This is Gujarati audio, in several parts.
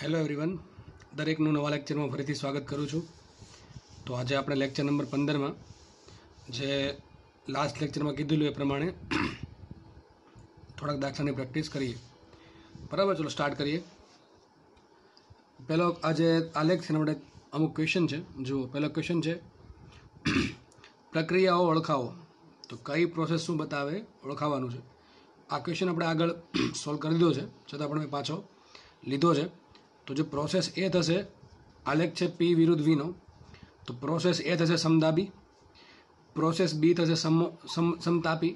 હેલો એવરીવન, દરેકનું નવા લેક્ચરમાં ફરીથી સ્વાગત કરું છું. તો આજે આપણે લેક્ચર નંબર 15માં જે લાસ્ટ લેક્ચરમાં કીધેલું એ પ્રમાણે થોડાક દાખલાની પ્રેક્ટિસ કરીએ. બરાબર, ચલો સ્ટાર્ટ કરીએ. પહેલો આજે આ લેક્ચર આપણે અમુક ક્વેશ્ચન છે. જુઓ, પહેલો ક્વેશ્ચન છે પ્રક્રિયાઓ ઓળખાવો. તો કઈ પ્રોસેસ શું બતાવે ઓળખાવાનું છે. આ ક્વેશ્ચન આપણે આગળ સોલ્વ કરી દીધો છે, છતાં પણ મેં પાછો લીધો છે. તો જે પ્રોસેસ એ થશે, આલેખ છે પી વિરુદ્ધ વીનો, તો પ્રોસેસ એ થશે સમદાબી, પ્રોસેસ બી થશે સમતાપી,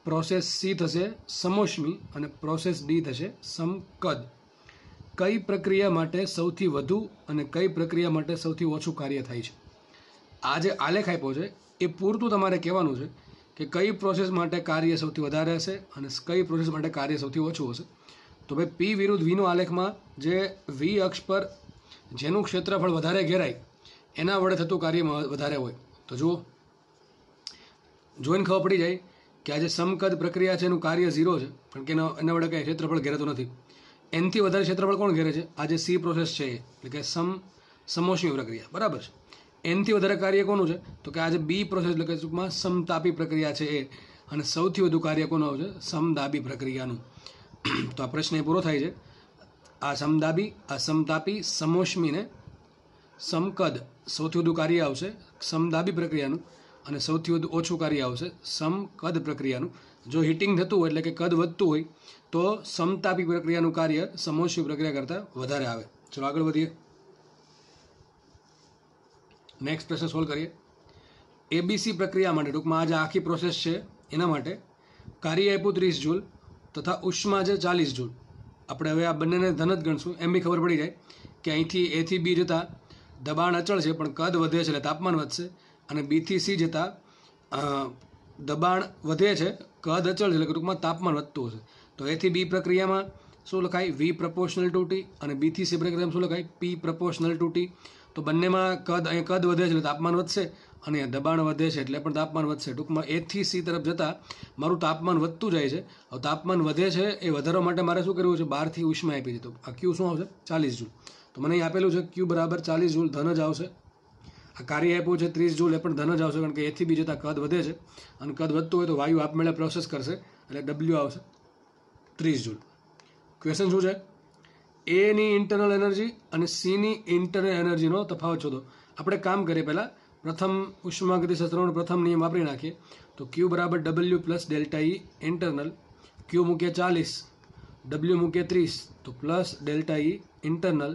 પ્રોસેસ સી થશે સમોષ્મી અને પ્રોસેસ ડી થશે સમકદ. કઈ પ્રક્રિયા માટે સૌથી વધુ અને કઈ પ્રક્રિયા માટે સૌથી ઓછું કાર્ય થાય છે. આ જે આલેખ આપ્યો છે એ પૂરતું તમારે કહેવાનું છે કે કઈ પ્રોસેસ માટે કાર્ય સૌથી વધારે હશે અને કઈ પ્રોસેસ માટે કાર્ય સૌથી ઓછું હશે. તો ભાઈ પી વિરુદ્ધ વીનો આલેખમાં જે વી અક્ષ પર જેનું ક્ષેત્રફળ વધારે ઘેરાય એના વડે થતું કાર્ય વધારે હોય. તો જુઓ, જોઈને ખબર પડી જાય કે આ જે સમકદ પ્રક્રિયા છે એનું કાર્ય 0 છે, કારણ કે એના વડે કંઈ ક્ષેત્રફળ ઘેરાતું નથી. એનથી વધારે ક્ષેત્રફળ કોણ ઘેરે છે? આ જે સી પ્રોસેસ છે એટલે કે સમોષ્મી પ્રક્રિયા. બરાબર છે. એનથી વધારે કાર્ય કોનું છે? તો કે આ જે બી પ્રોસેસ એટલે કે ટૂંકમાં સમતાપી પ્રક્રિયા છે એ, અને સૌથી વધુ કાર્ય કોનું આવશે? સમદાબી પ્રક્રિયાનું. તો આ પ્રશ્ન એ પૂરો થાય છે. આ સમદાબી, આ સમતાપી, સમોષ્મી ને સમકદ સૌથી વધુ કાર્ય આવશે સમદાબી પ્રક્રિયાનું, અને સૌથી વધુ ઓછું કાર્ય આવશે સમકદ પ્રક્રિયાનું. જો હીટિંગ થતું હોય એટલે કે કદ વધતું હોય તો સમતાપી પ્રક્રિયાનું કાર્ય સમોષ્મી પ્રક્રિયા કરતાં વધારે આવે. ચલો આગળ વધીએ. નેક્સ્ટ પ્રશ્ન સોલ્વ કરીએ. એબીસી પ્રક્રિયા માટે, ટૂંકમાં આ જે આખી પ્રોસેસ છે એના માટે કાર્ય આપ્યું 30 જૂલ તથા ઉષ્મા છે 40 જૂલ. આપણે હવે આ બંનેને ધન જ ગણશું, એમ બી ખબર પડી જાય કે અહીંથી એથી બી જતાં દબાણ અચળ છે પણ કદ વધે છે એટલે તાપમાન વધશે, અને બીથી સી જતાં દબાણ વધે છે, કદ અચળ છે એટલે ટૂંકમાં તાપમાન વધતું હશે. તો એથી બી પ્રક્રિયામાં શું લખાય? વી પ્રપોર્શનલ ટુ ટી, અને બીથી સી પ્રક્રિયામાં શું લખાય? પી પ્રપોર્શનલ ટુ ટી. તો બંનેમાં અહીંયા કદ વધે છે એટલે તાપમાન વધશે, અને દબાણ વધે છે એટલે પણ તાપમાન વધશે. ટૂંકમાં એથી સી તરફ જતાં મારું તાપમાન વધતું જાય છે. હવે તાપમાન વધે છે એ વધારવા માટે મારે શું કરવું છે? બહારથી ઉષ્મા આપી છે. તો આ ક્યુ શું આવશે? 40 જૂલ. તો મને અહીં આપેલું છે ક્યુ બરાબર 40 જૂલ, ધન જ આવશે. આ કાર્ય આપ્યું છે 30 જૂલ, એ પણ ધન જ આવશે, કારણ કે એથી બી જતાં કદ વધે છે, અને કદ વધતું હોય તો વાયુ આપમેળે પ્રોસેસ કરશે એટલે ડબલ્યુ આવશે 30 જૂલ. ક્વેશ્ચન શું છે? એની ઇન્ટરનલ એનર્જી અને સીની ઇન્ટરનલ એનર્જીનો તફાવત શોધો. આપણે કામ કરીએ પહેલાં પ્રથમ ઉષ્માગતિશાસ્ત્રનો પ્રથમ નિયમ વાપરી નાખીએ. તો ક્યુ બરાબર W plus delta E internal. Q મૂકીએ 40, ડબલ્યુ મૂકીએ 30, તો પ્લસ ડેલ્ટા ઈ ઇન્ટરનલ.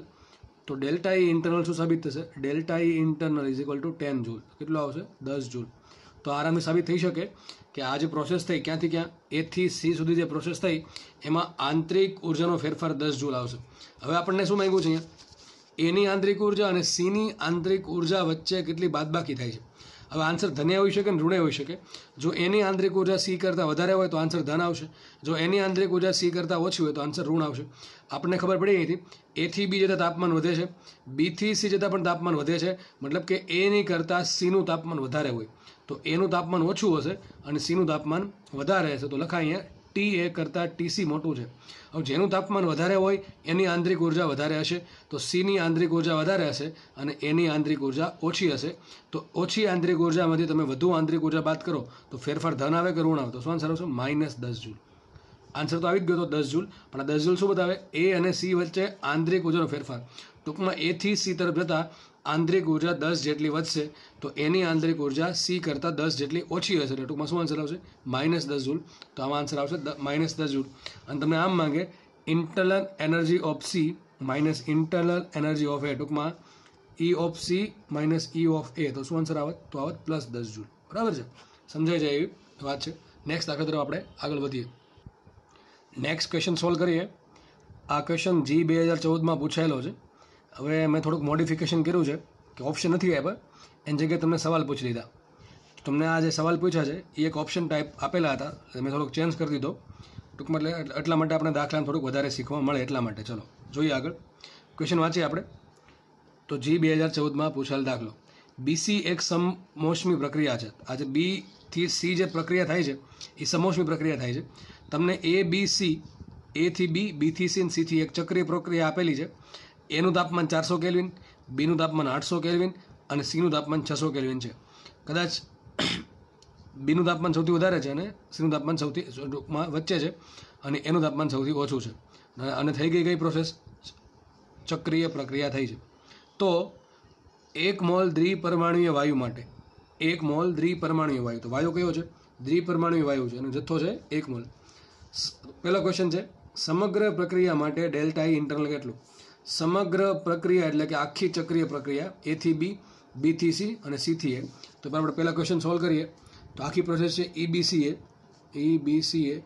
તો ડેલ્ટા ઈ ઇન્ટરનલ શું સાબિત થશે? Delta E internal is equal to 10 joule. કેટલું આવશે? 10 જૂલ. તો આરામથી સાબિત થઈ શકે કે આ જે પ્રોસેસ થઈ ક્યાંથી ક્યાં એથી સી સુધી જે પ્રોસેસ થઈ એમાં આંતરિક ઉર્જાનો ફેરફાર 10 જૂલ આવશે. હવે આપણને શું માંગ્યું છે અહીંયા? એની આંતરિક ઉર્જા અને સીની આંતરિક ઉર્જા વચ્ચે કેટલી બાદબાકી થાય છે. હવે આન્સર ધન્ય હોઈ શકે અને ઋણે હોઈ શકે. જો એની આંતરિક ઉર્જા સી કરતાં વધારે હોય તો આન્સર ધન આવશે. જો એની આંતરિક ઉર્જા સી કરતાં ઓછી હોય તો આન્સર ઋણ આવશે. આપણને ખબર પડી ગઈ હતી એથી બી જતાં તાપમાન વધે છે, બીથી સી જતાં પણ તાપમાન વધે છે, મતલબ કે એની કરતાં સીનું તાપમાન વધારે હોય તો એનું તાપમાન ઓછું હશે અને સીનું તાપમાન વધારે હશે. તો લખાય અહીંયા ટી એ કરતાં ટીસી મોટું છે. હવે જેનું તાપમાન વધારે હોય એની આંતરિક ઉર્જા વધારે હશે, તો સીની આંતરિક ઉર્જા વધારે હશે અને એની આંતરિક ઉર્જા ઓછી હશે. તો ઓછી આંતરિક ઉર્જામાંથી તમે વધુ આંતરિક ઉર્જા બાદ કરો તો ફેરફાર ધન આવે કે ઋણ આવે? તો શું આન્સર આવશે? -10 જૂલ. આન્સર તો આવી જ ગયો હતો 10 જૂલ, પણ આ 10 જૂલ શું બતાવે? એ અને સી વચ્ચે આંતરિક ઉર્જાનો ફેરફાર. ટૂંકમાં એથી સી તરફ જતાં આંતરિક ઉર્જા 10 જેટલી વધશે, તો એની આંતરિક ઉર્જા સી કરતાં 10 જેટલી ઓછી હશે. એટલે ટૂંકમાં શું આન્સર આવશે? -10 જૂલ. તો આમાં આન્સર આવશે -10 જૂલ. અને તમને આમ માંગે internal energy of C minus internal energy of A, ટૂંકમાં E of C minus E of A, તો શું આન્સર આવત? તો આવત +10 જૂલ. બરાબર છે? સમજાઈ જાય એવી વાત છે. નેક્સ્ટ દાખલા તરફ આપણે આગળ વધીએ. નેક્સ્ટ ક્વેશ્ચન સોલ્વ કરીએ. આ ક્વેશ્ચન જી 2014માં પૂછાયેલો છે. હવે મેં થોડુંક મોડિફિકેશન કર્યું છે કે ઓપ્શન નથી આપ્યા, એની જગ્યાએ તમને સવાલ પૂછી લીધા. તમને આ જે સવાલ પૂછ્યા છે એ એક ઓપ્શન ટાઈપ આપેલા હતા, મેં થોડુંક ચેન્જ કરી દીધો. ટૂંકમાં એટલા માટે આપણે દાખલાને થોડુંક વધારે શીખવા મળે એટલા માટે. ચલો જોઈએ આગળ. ક્વેશ્ચન વાંચીએ આપણે. તો જી 2014માં પૂછાયેલ દાખલો. બીસી એક સમોષ્મી પ્રક્રિયા છે. આ જે બીથી સી જે પ્રક્રિયા થાય છે એ સમોષ્મી પ્રક્રિયા થાય છે. તમને એ બી સી, એથી બી, બીથી સી, સીથી એક ચક્રીય પ્રક્રિયા આપેલી છે. એનું તાપમાન 400 કેલ્વિન, બીનું તાપમાન 800 કેલ્વિન અને સીનું તાપમાન 600 કેલ્વિન છે. કદાચ બીનું તાપમાન સૌથી વધારે છે અને સીનું તાપમાન સૌથી વચ્ચે છે અને એનું તાપમાન સૌથી ઓછું છે. અને થઈ ગઈ પ્રોસેસ, ચક્રીય પ્રક્રિયા થઈ છે. તો 1 મોલ દ્વિપરમાણુય વાયુ માટે 1 મોલ દ્વિપરમાણુય વાયુ, તો વાયુ કયો છે? દ્વિપરમાણુય વાયુ છે અને જથ્થો છે 1 મોલ. પહેલો ક્વેશ્ચન છે, સમગ્ર પ્રક્રિયા માટે ડેલ્ટા ઈ ઇન્ટરનલ કેટલું? સમગ્ર પ્રક્રિયા એટલે કે આખી ચક્રીય પ્રક્રિયા, એ થી બી, બી થી સી અને સી થી એ. તો આપણે પહેલા ક્વેશ્ચન સોલ્વ કરીએ. તો આખી પ્રોસેસ છે ઈબીસીએ.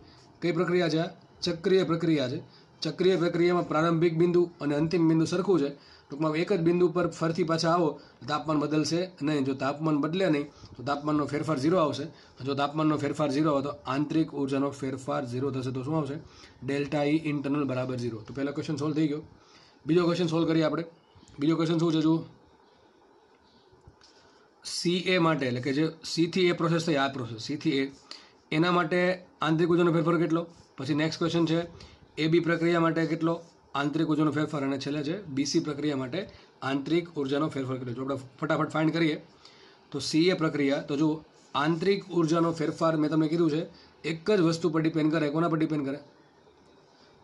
કઈ પ્રક્રિયા છે? ચક્રીય પ્રક્રિયા છે. ચક્રીય પ્રક્રિયામાં પ્રારંભિક બિંદુ અને અંતિમ બિંદુ સરખું છે. ટૂંકમાં એક જ બિંદુ પર ફરતી પાછા આવો તાપમાન બદલશે નહીં. જો તાપમાન બદલે નહીં તો તાપમાનનો ફેરફાર 0 આવશે. જો તાપમાનનો ફેરફાર 0 આવે તો આંતરિક ઉર્જાનો ફેરફાર 0 થશે. તો શું આવશે? ડેલ્ટા ઈ ઇન્ટરનલ બરાબર 0. તો પહેલો ક્વેશ્ચન સોલ્વ થઈ ગયો. બીજો ક્વેશ્ચન સોલ્વ કરીએ આપણે. બીજો ક્વેશ્ચન શું છે? જુઓ, સી એ માટે, એટલે કે જે સી થી એ પ્રોસેસ થઈ, આ પ્રોસેસ સી થી એ, એના માટે આંતરિક ઉર્જાનો ફેરફાર કેટલો? પછી નેક્સ્ટ ક્વેશ્ચન છે એ બી પ્રક્રિયા માટે કેટલો આંતરિક ઉર્જાનો ફેરફાર, અને છેલ્લે છે બીસી પ્રક્રિયા માટે આંતરિક ઉર્જાનો ફેરફાર કેટલો? જો આપણે ફટાફટ ફાઇન્ડ કરીએ તો સી એ પ્રક્રિયા, તો જુઓ આંતરિક ઉર્જાનો ફેરફાર મેં તમને કીધું છે એક જ વસ્તુ પર ડિપેન્ડ કરે. કોના પર ડિપેન્ડ કરે?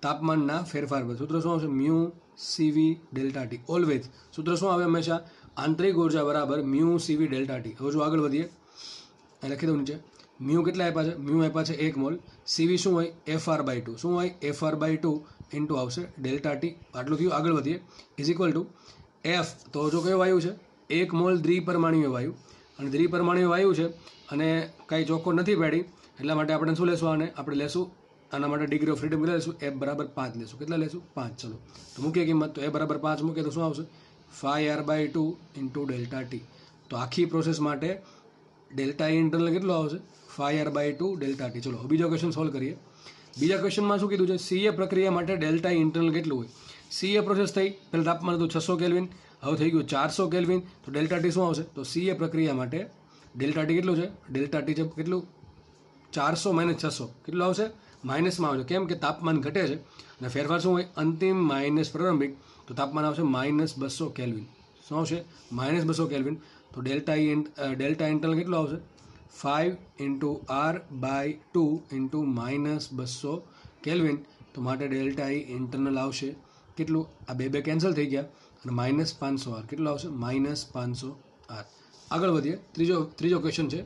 તાપમાનના ફેરફાર પર. સૂત્ર શું આવશે? મ્યુ સીવી ડેલ્ટા ટી. ઓલવેઝ સૂત્ર શું આવે હંમેશા? આંતરિક ઉર્જા બરાબર મ્યુ સીવી ડેલ્ટા ટી. હવે જો આગળ વધીએ, લખી દઉં નીચે. મ્યુ કેટલા આપ્યા છે? મ્યુ આપ્યા છે 1 મોલ. સીવી શું હોય? FR/2. શું હોય? FR/2 ઇન્ટુ આવશે ડેલ્ટા ટી. આટલું થયું. આગળ વધીએ. Is equal to f. તો જો કયો વાયુ છે? 1 મોલ દ્વિપરમાણુય વાયુ. અને દ્વિપરમાણુય વાયુ છે અને કાંઈ ચોખ્ખો નથી પાડી, એટલા માટે આપણે શું લેશું? આને આપણે લેશું, આના માટે ડિગ્રી ઓફ ફ્રીડમ કેટલા લેશું? F બરાબર 5 લેશું. કેટલા લેશું? 5. ચલો તો મૂકીએ કિંમત. તો F બરાબર 5 મૂકીએ તો શું આવશે? 5R/2 into delta T. તો આખી પ્રોસેસ માટે ડેલ્ટા ઈ ઇન્ટરનલ કેટલો આવશે? 5R/2 delta T. ચલો બીજો ક્વેશ્ચન સોલ્વ કરીએ. બીજા ક્વેશ્ચનમાં શું કીધું છે? સીએ પ્રક્રિયા માટે ડેલ્ટા ઈ ઇન્ટરનલ કેટલું હોય? સીએ પ્રોસેસ થઈ, પહેલાં તાપમાન હતું 600 કેલ્વિન, હવે થઈ ગયું 400 કેલ્વિન. તો ડેલ્ટા ટી શું આવશે? તો સીએ પ્રક્રિયા માટે ડેલ્ટા ટી કેટલું છે? ડેલ્ટા ટી છે કેટલું? 400 - 600 કેટલું આવશે? માઇનસમાં આવશે. કેમ કે તાપમાન ઘટે છે અને ફેરફાર શું હોય? અંતિમ માઇનસ પ્રારંભિક. તો તાપમાન આવશે -200 કેલ્વિન. શું આવશે? -200 કેલ્વિન. તો ડેલ્ટા ઇન્ટરનલ કેટલું આવશે? 5 ઇન્ટુ R/2 ઇન્ટુ -200 કેલ્વિન. તો માટે ડેલ્ટા ઈ ઇન્ટરનલ આવશે કેટલું? આ બે કેન્સલ થઈ ગયા અને -500 R. કેટલું આવશે? -500 R. આગળ વધીએ. ત્રીજો ક્વેશ્ચન છે,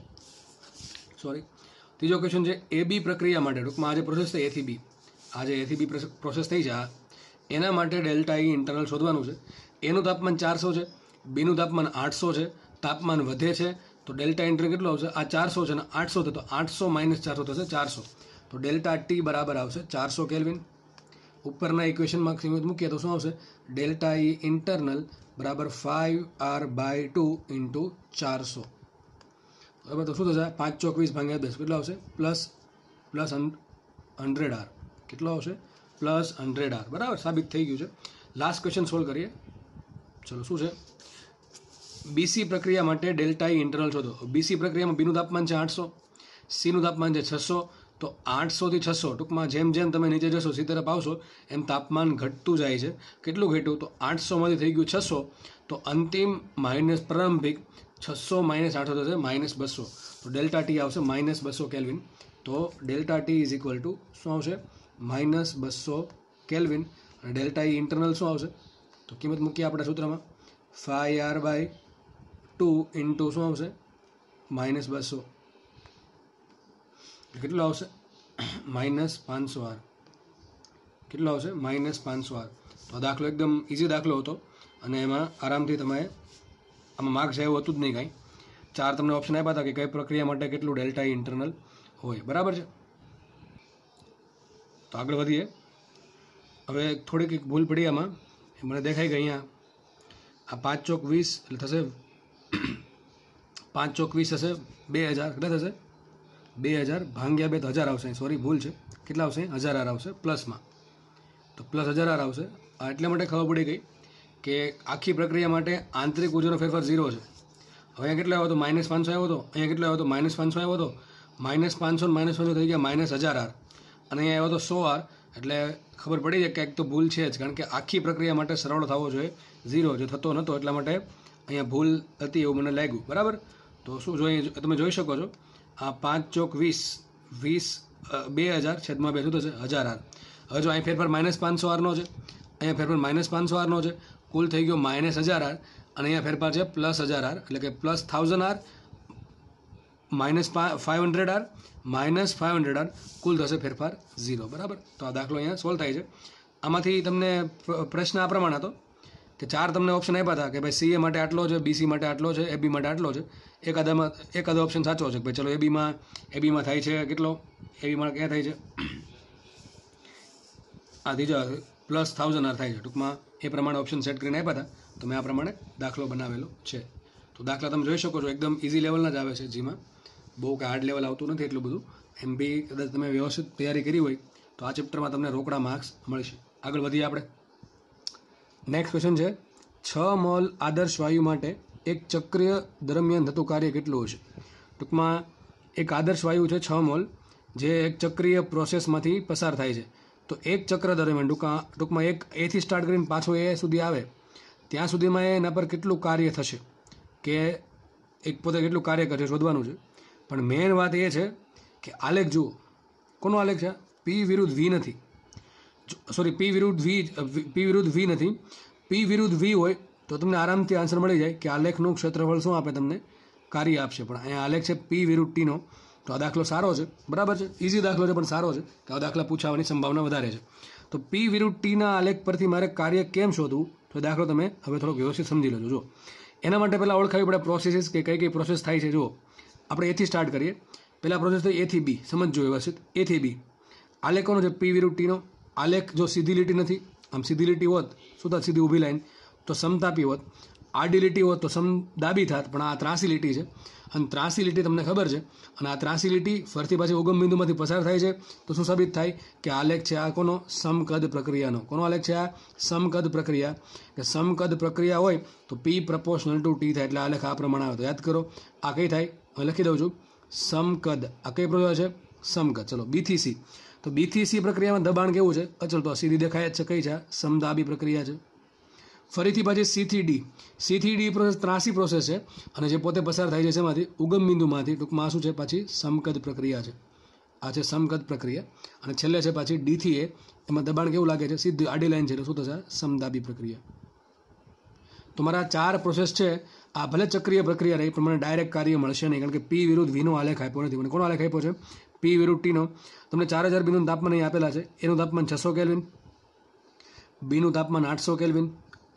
ત્રીજો ક્વેશ્ચન છે એ બી પ્રક્રિયા માટે. ટૂંકમાં આજે પ્રોસેસ થઈ એથી બી, આજે એથી બી પ્રોસેસ થઈ છે એના માટે ડેલ્ટા ઈ ઇન્ટરનલ શોધવાનું છે. એનું તાપમાન 400 છે, બીનું તાપમાન 800 છે. તાપમાન વધે છે તો ડેલ્ટા ઇન્ટરનલ કેટલો આવશે? આ 400 છે અને 800 છે, તો 800 - 400 થશે 400. તો ડેલ્ટા ટી બરાબર આવશે 400 કેલ્વિન. ઉપરના ઇક્વેશનમાં મૂકીએ તો શું આવશે? ડેલ્ટા ઈ ઇન્ટરનલ બરાબર 5R/2 ઇન્ટુ 400. બરાબર. તો શું થશે? 5 ચોક 20 ભાગ્યા 10 કેટલો આવશે? Plus 100R. કેટલો આવશે? Plus 100R. બરાબર, સાબિત થઈ ગયું છે. લાસ્ટ ક્વેશ્ચન સોલ્વ કરીએ. ચલો શું છે? બીસી પ્રક્રિયા માટે ડેલ્ટા ઈ ઇન્ટરનલ શોધો. બીસી પ્રક્રિયામાં બીનું તાપમાન છે 800, સીનું તાપમાન છે 600. તો 800 થી 600 ટૂંકમાં જેમ જેમ તમે નીચે જશો સી તરફ આવશો એમ તાપમાન ઘટતું જાય છે. કેટલું ઘટ્યું? તો 800માંથી થઈ ગયું 600. તો અંતિમ માઇનસ પ્રારંભિક 600 - 800 થશે -200. તો ડેલ્ટા ટી આવશે -200 કેલ્વિન. તો delta T is equal two શું આવશે? -200 કેલ્વિન. અને ડેલ્ટા ઈ ઇન્ટરનલ શું આવશે? તો કિંમત મૂકીએ આપણે સૂત્રમાં. 5R/2 ઇન્ટુ શું આવશે? -200. કેટલું આવશે? -500R. કેટલો આવશે? -500R. તો આ દાખલો એકદમ ઇઝી દાખલો હતો અને એમાં આરામથી તમે આમાં માર્ક્સ એવું હતું જ નહીં કાંઈ. 4 તમને ઓપ્શન આપ્યા હતા કે કઈ પ્રક્રિયા માટે કેટલું ડેલ્ટા ઈ ઇન્ટરનલ હોય. બરાબર છે. તો આગળ વધીએ. હવે થોડીક એક ભૂલ પડી આમાં, મને દેખાઈ ગઈ અહીંયા. આ 5 ચોક 20 એટલે થશે 5 ચોક 20 થશે 2000. કેટલા થશે? 2000 ભાગ્યા 2 તો 1000 આવશે. સોરી, ભૂલ છે. કેટલા આવશે? 1000R આવશે પ્લસમાં. તો પ્લસ 1000R આવશે. આ એટલા માટે ખબર પડી ગઈ કે આખી પ્રક્રિયા માટે આંતરિક ઉર્જાનો ફેરફાર 0 છે. હવે અહીંયા કેટલો આવ્યો હતો? -500 આવ્યો હતો. અહીંયા કેટલો આવ્યો હતો? -500 આવ્યો હતો. -500 ને -500 થઈ ગયા -1000R. અને અહીંયા આવ્યો હતો 100R. એટલે ખબર પડી જાય કે એક તો ભૂલ છે જ, કારણ કે આખી પ્રક્રિયા માટે સરવાળો થવો જોઈએ 0, જે થતો નહોતો એટલા માટે અહીંયા ભૂલ હતી એવું મને લાગ્યું. બરાબર, તો શું જોઈએ તમે જોઈ શકો છો, આ 5 ચોક 20, 20 2000 છેદમાં 2 શું થશે 1000R. હવે જો અહીં ફેરફાર -500R નો છે, અહીંયા ફેરફાર -500R નો છે, કુલ થઈ ગયો -1000R, અને અહીંયા ફેરફાર છે +1000R, એટલે કે +1000R -500R -500R, કુલ થશે ફેરફાર 0. બરાબર, તો આ દાખલો અહીંયા સોલ્વ થાય છે. આમાંથી તમને પ્રશ્ન આ પ્રમાણે હતો કે 4 તમને ઓપ્શન આપ્યા હતા કે ભાઈ CA માટે આટલો છે, BC માટે આટલો છે, AB માટે આટલો છે. એકાદો ઓપ્શન સાચો છે કે ભાઈ ચલો AB માં થાય છે કેટલો, AB માં ક્યાં થાય છે આ ત્રીજો +1000R થાય છે. ટૂંકમાં એ પ્રમાણે ઓપ્શન સેટ કરીને આપ્યા હતા, તો મેં આ પ્રમાણે દાખલો બનાવેલો છે. તો દાખલા તમે જોઈ શકો છો એકદમ ઇઝી લેવલના જ આવે છે, જેમાં બહુ કે હાર્ડ લેવલ આવતું નથી એટલું બધું. એમ બી કદાચ તમે વ્યવસ્થિત તૈયારી કરી હોય તો આ ચેપ્ટરમાં તમને રોકડા માર્ક્સ મળશે. આગળ વધીએ આપણે. નેક્સ્ટ ક્વેશ્ચન છે, 6 મોલ આદર્શ વાયુ માટે એક ચક્ર દરમિયાન થતું કાર્ય કેટલું હશે? ટૂંકમાં એક આદર્શ વાયુ છે 6 મોલ, જે એક ચક્રીય પ્રોસેસમાંથી પસાર થાય છે. તો એક ચક્ર દરમિયાન ટૂંકમાં એક એથી સ્ટાર્ટ કરીને પાછો એ સુધી આવે ત્યાં સુધીમાં એના પર કેટલું કાર્ય થશે, કે એક પોતે કેટલું કાર્ય કરશે શોધવાનું છે. પણ મેઇન વાત એ છે કે આલેખ જુઓ, કોનો આલેખ છે? P વિરુદ્ધ V નથી, સોરી P વિરુદ્ધ V નથી. P વિરુદ્ધ V હોય તો તમને આરામથી આન્સર મળી જાય કે આલેખનું ક્ષેત્રફળ શું આપે, તમને કાર્ય આપશે. પણ અહીંયા આલેખ છે P વિરુદ્ધ T નો, તો આ દાખલો સારો છે. બરાબર છે, ઇઝી દાખલો છે પણ સારો છે, કે આ દાખલા પૂછાવાની સંભાવના વધારે છે. તો P વિરુદ્ધ Tના આલેખ પરથી મારે કાર્ય કેમ શોધવું, તો દાખલો તમે હવે થોડોક વ્યવસ્થિત સમજી લેજો. જો એના માટે પહેલાં ઓળખાવી પડે પ્રોસેસીસ, કે કઈ પ્રોસેસ થાય છે. જુઓ, આપણે એથી સ્ટાર્ટ કરીએ. પહેલાં પ્રોસેસ થઈ A થી B, સમજજો વ્યવસ્થિત. A થી B આલેખ કોનો છે? P વિરુદ્ધ Tનો. આલેખ જો સીધી લીટી નથી, આમ સીધી લીટી હોત શું થાત? સીધી ઊભી લાઈન તો સમતાપી હોત. આડી લીટી હોત તો સમદાબી થાત, પણ આ ત્રાસી લીટી છે, અને ત્રાસી લીટી તમને ખબર છે, અને આ ત્રાસી લીટી ફરતી પાછી ઉગમ બિંદુમાંથી પસાર થાય છે. તો શું સાબિત થાય કે આલેખ છે આ કોનો? સમકદ પ્રક્રિયાનો. કોનો આલેખ છે આ? સમકદ પ્રક્રિયા. કે સમકદ પ્રક્રિયા હોય તો P પ્રપોર્શનલ ટુ T થાય, એટલે આલેખ આ પ્રમાણે આવે. તો યાદ કરો, આ કઈ થાય? હવે લખી દઉં છું, સમકદ. આ કઈ પ્રક્રિયા છે? સમકદ. ચલો B થી C. તો B થી C પ્રક્રિયામાં દબાણ કેવું છે? અચળ. તો સીધી દેખાય જ છે, કઈ છે? સમદાબી પ્રક્રિયા છે. ફરીથી પાછી C થી D. C થી D પ્રોસેસ ત્રાસી પ્રોસેસ છે, અને જે પોતે પસાર થાય છે શેમાંથી? ઉગમ બિંદુમાંથી. ટૂંકમાં આ શું છે? પાછી સમકદ પ્રક્રિયા છે. આ છે સમકદ પ્રક્રિયા. અને છેલ્લે છે પાછી D થી A, એમાં દબાણ કેવું લાગે છે? સીધી આડી લાઈન છે, એટલે શું થશે? સમદાબી પ્રક્રિયા. તો મારા 4 પ્રોસેસ છે, આ ભલે ચક્રીય પ્રક્રિયા રહી, પણ મને ડાયરેક્ટ કાર્ય મળશે નહીં, કારણ કે P વિરુદ્ધ V નો આલેખ આપ્યો નથી. મને કોનો આલેખ આપ્યો છે? P વિરુદ્ધ T નો. તમને 4000 બિંદુનું તાપમાન અહીં આપેલા છે. એનું તાપમાન 600 કેલ્વિન, બીનું તાપમાન 800 કેલ્વિન,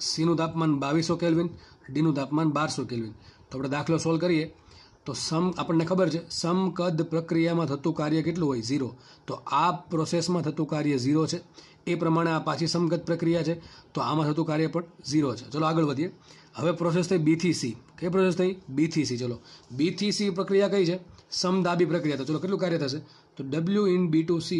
સીનું તાપમાન 2200 કેલ્વિન, ડીનું તાપમાન 1200 કેલ્વિન. તો આપણે દાખલો સોલ્વ કરીએ તો આપણને ખબર છે સમકદ પ્રક્રિયામાં થતું કાર્ય કેટલું હોય? 0. તો આ પ્રોસેસમાં થતું કાર્ય 0 છે. એ પ્રમાણે આ પાછી સમકદ પ્રક્રિયા છે, તો આમાં થતું કાર્ય પણ 0 છે. ચલો આગળ વધીએ. હવે પ્રોસેસ થઈ B થી C. કઈ પ્રોસેસ થઈ? B થી C. ચલો B થી C પ્રક્રિયા કઈ છે? સમદાબી પ્રક્રિયા. તો ચલો કેટલું કાર્ય થશે? તો W in B to C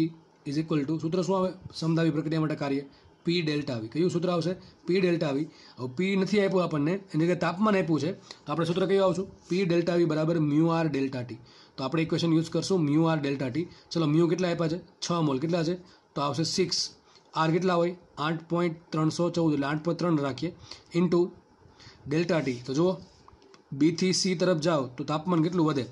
is equal two, સૂત્ર શું આવે સમદાબી પ્રક્રિયા માટે કાર્ય? P delta V. કયું સૂત્ર આવશે? P delta V. હવે P નથી આપ્યું આપણને, એની જગ્યાએ તાપમાન આપ્યું છે, તો આપણે સૂત્ર કયું આવશું? P ડેલ્ટા V બરાબર μR ડેલ્ટા T. તો આપણે ઇક્વેશન યુઝ કરશું μR ડેલ્ટા T. ચલો મ્યુ કેટલા આપ્યા છે? 6 મોલ. કેટલા છે? તો આવશે 6. R કેટલા હોય? 8.314, એટલે 8.3 રાખીએ, ઇન્ટુ ડેલ્ટા T. તો જુઓ, B થી C તરફ જાઓ તો તાપમાન કેટલું વધે?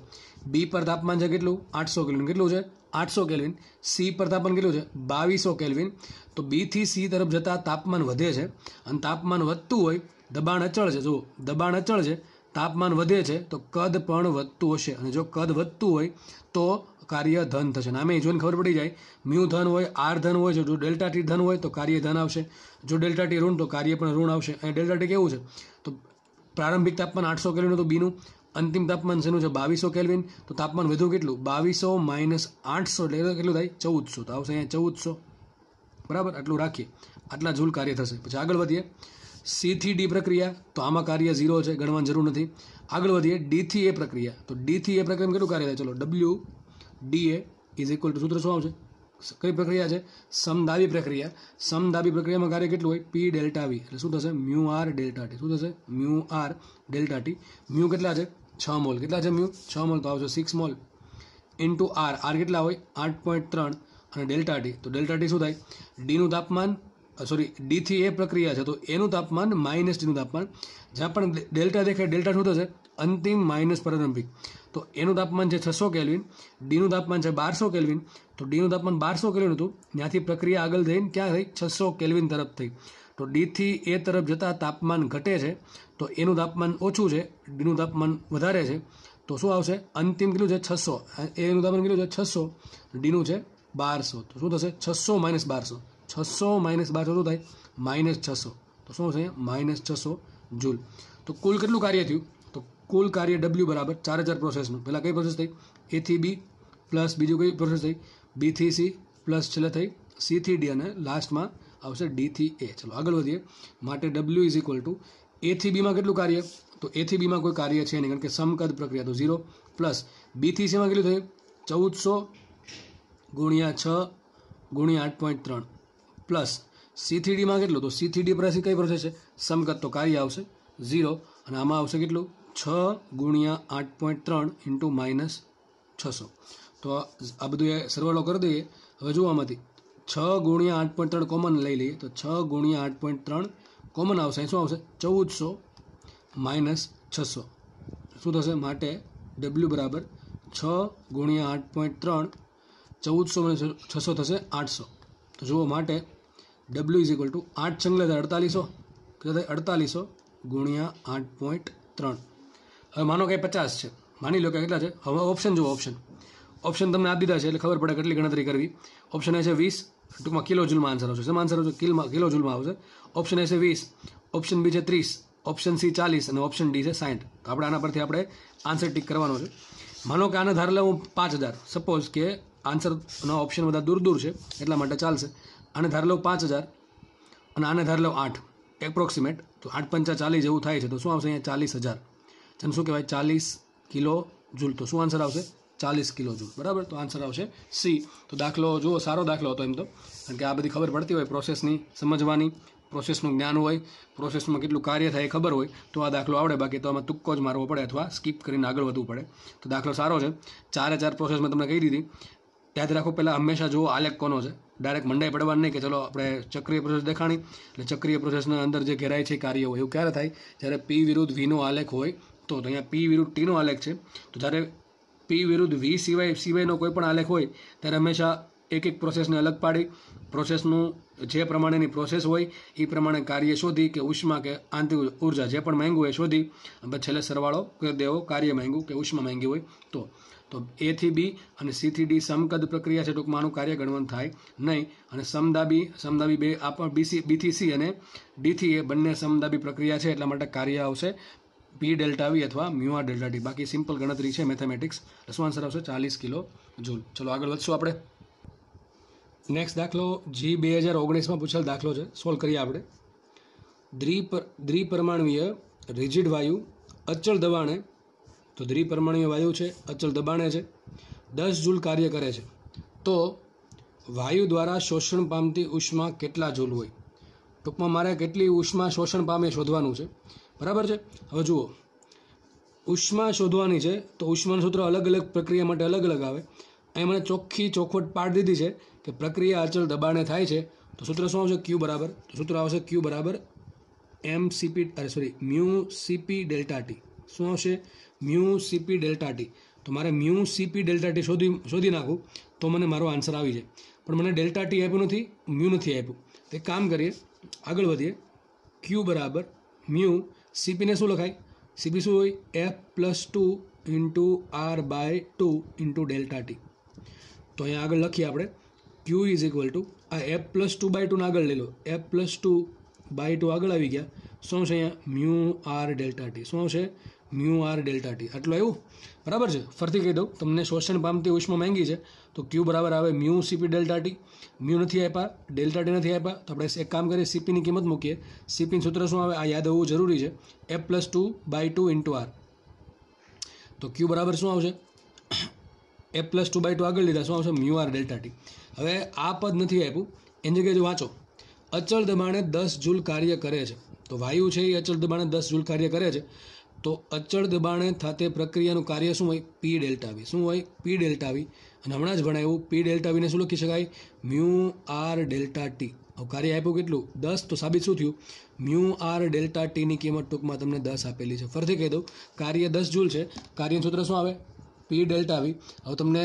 B પર તાપમાન છે કેટલું? 800 કેલ્વિન. કેટલું છે? 800 કેલ્વિન. C પર તાપમાન કેટલું છે? 2200 કેલ્વિન. તો B થી C તરફ જતાં તાપમાન વધે છે, અને તાપમાન વધતું હોય, દબાણ અચળ છે. જુઓ, દબાણ અચળ છે, તાપમાન વધે છે, તો કદ પણ વધતું હશે. અને જો કદ વધતું હોય તો કાર્ય ધન થશે. આમે જોઈને ખબર પડી જાય, મ્યુ ધન હોય, R ધન હોય છે. જો ડેલ્ટા T ધન હોય તો કાર્ય ધન આવશે, જો ડેલ્ટા T ઋણ તો કાર્ય પણ ઋણ આવશે. અને ડેલ્ટા T કેવું છે? તો પ્રારંભિક તાપમાન 800 કેલ્વિન હતું બીનું, અંતિમ તાપમાન શેનું છે? 2200 કેલ્વિન. તો તાપમાન વધ્યું કેટલું? 2200 - 800 એટલે કેટલું થાય? 1400. તો આવશે અહીંયા 1400. બરાબર, આટલું રાખીએ, આટલા જૂલ કાર્ય થશે. પછી આગળ વધીએ. C થી D પ્રક્રિયા, તો આમાં કાર્ય 0 છે, ગણવાની જરૂર નથી. આગળ વધીએ D થી A પ્રક્રિયા. તો D થી A પ્રક્રિયામાં કેટલું કાર્ય થાય? ચલો W DA is equal two, સૂત્ર શું આવશે? કઈ પ્રક્રિયા છે? સમદાબી પ્રક્રિયા. સમદાબી પ્રક્રિયામાં કાર્ય કેટલું હોય? P delta V. એટલે શું થશે? μR delta T. શું થશે? μR delta T. મ્યુ કેટલા છે? 6 મોલ. કેટલા છે મ્યુ? 6 મોલ. તો આવશે 6 મોલ ઇન્ટુ R. R કેટલા હોય? 8.3. અને ડેલ્ટા ટી. તો ડેલ્ટા ટી શું થાય? ડીનું તાપમાન ડીથી એ પ્રક્રિયા છે તો એનું તાપમાન માઇનસ ડીનું તાપમાન. જ્યાં પણ ડેલ્ટા દેખાય ડેલ્ટા શું થશે? અંતિમ માઇનસ પ્રારંભિક. તો એનું તાપમાન છે 600 કેલ્વિન, ડીનું તાપમાન છે 1200 કેલ્વિન. તો ડીનું તાપમાન 1200 કેલ્વિન હતું, ત્યાંથી પ્રક્રિયા આગળ થઈને ક્યાં થઈ? 600 કેલ્વિન તરફ થઈ. તો ડીથી એ તરફ જતાં તાપમાન ઘટે છે, તો એનું તાપમાન ઓછું છે, ડીનું તાપમાન વધારે છે. તો શું આવશે? અંતિમ કેટલું છે? 600. એનું તાપમાન કેટલું છે? 600. ડીનું છે 1200. તો શું થશે? 600 માઇનસ 1200. 600 માઇનસ 1200 શું થાય? માઇનસ 600. તો શું છે? Minus 600 joule. તો કુલ કેટલું કાર્ય થયું? તો કુલ કાર્ય ડબલ્યુ બરાબર 4 પ્રોસેસનું. પહેલાં કઈ પ્રોસેસ થઈ? એ થી બી પ્લસ બીજું કઈ પ્રોસેસ થઈ? બી થી સી પ્લસ છેલ્લે થઈ સી થી ડી અને લાસ્ટમાં આવશે ડી થી એ. ચલો આગળ વધીએ. માટે ડબલ્યુ ઇઝ ઇક્વલ ટુ એ થી બીમાં કેટલું કાર્ય? તો એ થી બીમાં કોઈ કાર્ય છે નહીં, કારણ કે સમકદ પ્રક્રિયા, તો 0 પ્લસ બી થી સીમાં કેટલું થયું? 1400 ગુણ્યા 6 ગુણ્યા 8.3 પ્લસ સી થી ડીમાં કેટલું? તો સી થી ડી પર કઈ પ્રોસેસ છે? સમકદ, તો કાર્ય આવશે 0 અને આમાં આવશે કેટલું? 6 ગુણ્યા 8.3 ઇન્ટુ માઇનસ 600. તો આ બધું એ સરવાળો કરી દઈએ. હવે જુઓ આમાંથી 6 ગુણ્યા 8.3 કોમન લઈ લઈએ, તો 6 ગુણ્યા 8.3 કોમન આવશે. શું આવશે? 1400 માઇનસ 600. શું થશે? માટે ડબલ્યુ બરાબર 6 ગુણ્યા 8.3 1400 માઇનસ 600 થશે 800. તો જુઓ માટે ડબલ્યુ ઇઝ ઇક્વલ ટુ 8 છંગલે 4800, કેટલા થાય? 4800 ગુણ્યા 8.3. હવે માનો કે 50 છે, માની લો કે કેટલા છે? હવે ઓપ્શન જુઓ. ઓપ્શન તમને આપી દીધા છે એટલે ખબર પડે કેટલી ગણતરી કરવી. ઓપ્શન એ છે 20, ટૂંકમાં કિલો જૂલમાં આન્સર આવશે. શેમાં આન્સર આવશે? કિલો જૂલમાં આવશે. ઓપ્શન એ છે 20, ઓપ્શન બી છે 30, ઓપ્શન સી 40 અને ઓપ્શન ડી છે 60. તો આપણે આના પરથી આપણે આન્સર ટીક કરવાનો છે. માનો કે આને ધાર લઉં હું 5000, સપોઝ કે આન્સરના ઓપ્શન બધા દૂર છે એટલા માટે ચાલશે. આને ધાર લઉં 5000 અને આને ધાર લઉં 8, એપ્રોક્સિમેટ. તો 8 પંચા 40 જેવું થાય છે. તો શું આવશે? અહીંયા 40000. જેને શું કહેવાય? 40 કિલો જૂલ. તો શું આન્સર આવશે? 40 કિલો જૂલ. બરાબર. તો આન્સર આવશે સી. તો દાખલો જુઓ, સારો દાખલો હતો એમ તો, કારણ કે આ બધી ખબર પડતી હોય, પ્રોસેસની સમજવાની, પ્રોસેસનું જ્ઞાન હોય, પ્રોસેસમાં કેટલું કાર્ય થાય એ ખબર હોય તો આ દાખલો આવડે. બાકી તો આમાં તુક્કો જ મારવો પડે અથવા સ્કીપ કરીને આગળ વધવું પડે. તો દાખલો સારો છે. 4 પ્રોસેસ મેં તમને કહી દીધી. યાદ રાખો, પહેલાં હંમેશા જુઓ આલેખ કોનો છે. ડાયરેક્ટ મંડાઈ પડવાનું નહીં કે ચલો આપણે ચક્રીય પ્રોસેસ દેખાણી એટલે ચક્રીય પ્રોસેસના અંદર જે ઘેરાય છે કાર્ય હોય. એવું ક્યારે થાય? જ્યારે પી વિરુદ્ધ વીનો આલેખ હોય તો. અહીંયા પી વિરુદ્ધ ટીનો આલેખ છે. તો જ્યારે પી વિરુદ્ધ વી સિવાયનો કોઈ પણ આલેખ હોય ત્યારે હંમેશા એક પ્રોસેસને અલગ પાડી, પ્રોસેસનું જે પ્રમાણેની પ્રોસેસ હોય એ પ્રમાણે કાર્ય શોધી કે ઉષ્મા કે આંતરિક ઉર્જા જે પણ માંગ્યું હોય શોધી અને છેલ્લે સરવાળો કરી દેવો. કાર્ય માંગ્યું કે ઉષ્મા માંગી હોય તો એ થી બી અને સી થી ડી સમકદ પ્રક્રિયા છે. ટૂંકમાં આનું કાર્ય ગણવાનું થાય નહીં. અને સમદાબી બે બી થી સી અને ડી થી એ બંને સમદાબી પ્રક્રિયા છે એટલા માટે કાર્ય આવશે પી ડેલ્ટા વી અથવા મ્યુ આર ડેલ્ટા ટી. બાકી સિમ્પલ ગણતરી છે મેથેમેટિક્સ. શું આન્સર આવશે? 40 કિલો જૂલ. ચલો આગળ વધશું આપણે. નેક્સ્ટ દાખલો જી 2019માં પૂછેલ દાખલો છે, સોલ્વ કરીએ આપણે. દ્વિપરમાણુય રિજિડ વાયુ અચળ દબાણે, તો દ્વિપરમાણુય વાયુ છે, અચળ દબાણે છે, 10 જૂલ કાર્ય કરે છે. તો વાયુ દ્વારા શોષણ પામતી ઉષ્મા કેટલા જૂલ હોય? ટૂંકમાં મારે કેટલી ઉષ્મા શોષણ પામે શોધવાનું છે. બરાબર છે. હવે જુઓ, ઉષ્મા શોધવાની છે તો ઉષ્માનું સૂત્ર અલગ અલગ પ્રક્રિયા માટે અલગ અલગ આવે. અહીં મને ચોખવટ પાડી દીધી છે કે પ્રક્રિયા અચળ દબાણે થાય છે. તો સૂત્ર શું આવશે? ક્યુ બરાબર, તો સૂત્ર આવશે ક્યુ બરાબર મ્યુ સીપી ડેલ્ટા ટી. શું આવશે? Mu CP delta T. તો મારે મ્યુ સીપી ડેલ્ટા ટી શોધી નાખું તો મને મારો આન્સર આવી જાય. પણ મને ડેલ્ટા ટી આપ્યું નથી, મ્યુ નથી આપ્યું. તો એક કામ કરીએ, આગળ વધીએ. ક્યુ બરાબર મ્યુ સીપીને શું લખાય? સીપી શું હોય? F+2 into R/2 into delta T. તો અહીંયા આગળ લખીએ આપણે ક્યુ ઇઝ ઇક્વલ ટુ આ F+2/2 આગળ લઈ લો. F+2/2 આગળ આવી ગયા. શું છે અહીંયા? Mu R delta T. શું આવશે? Mu R delta T. આટલું આવ્યું? બરાબર છે. ફરીથી કહી દઉં, તમને શોષણ પામતી ઉષ્મા માંગી છે તો ક્યુ બરાબર આવે mu CP delta T. Mu નથી આપ્યા, ડેલ્ટા ટી નથી આપ્યા, તો આપણે એક કામ કરીએ, સીપીની કિંમત મૂકીએ. સીપીનું સૂત્ર શું આવે? આ યાદ હોવું જરૂરી છે. F+2/2 into R. તો ક્યુ બરાબર શું આવશે? F+2/2 આગળ લીધા, શું આવશે? Mu R delta T. હવે આ પદ નથી આપ્યું, એની જગ્યાએ જો વાંચો, અચળ દબાણે 10 જૂલ કાર્ય કરે છે. તો વાયુ છે એ અચળ દબાણે 10 જૂલ કાર્ય કરે છે. તો અચળ દબાણે થતે પ્રક્રિયાનું કાર્ય શું હોય? P delta V. શું હોય? P delta V. અને હમણાં જ ભણાવ્યું પી ડેલ્ટા વીને શું લખી શકાય? Mu R delta T. હવે કાર્ય આપ્યું કેટલું? 10. તો સાબિત શું થયું? મ્યુ આર ડેલ્ટા ટીની કિંમત ટૂંકમાં તમને 10 આપેલી છે. ફરીથી કહી દઉં, કાર્ય 10 જૂલ છે. કાર્યનું સૂત્ર શું આવે? P delta V. હવે તમને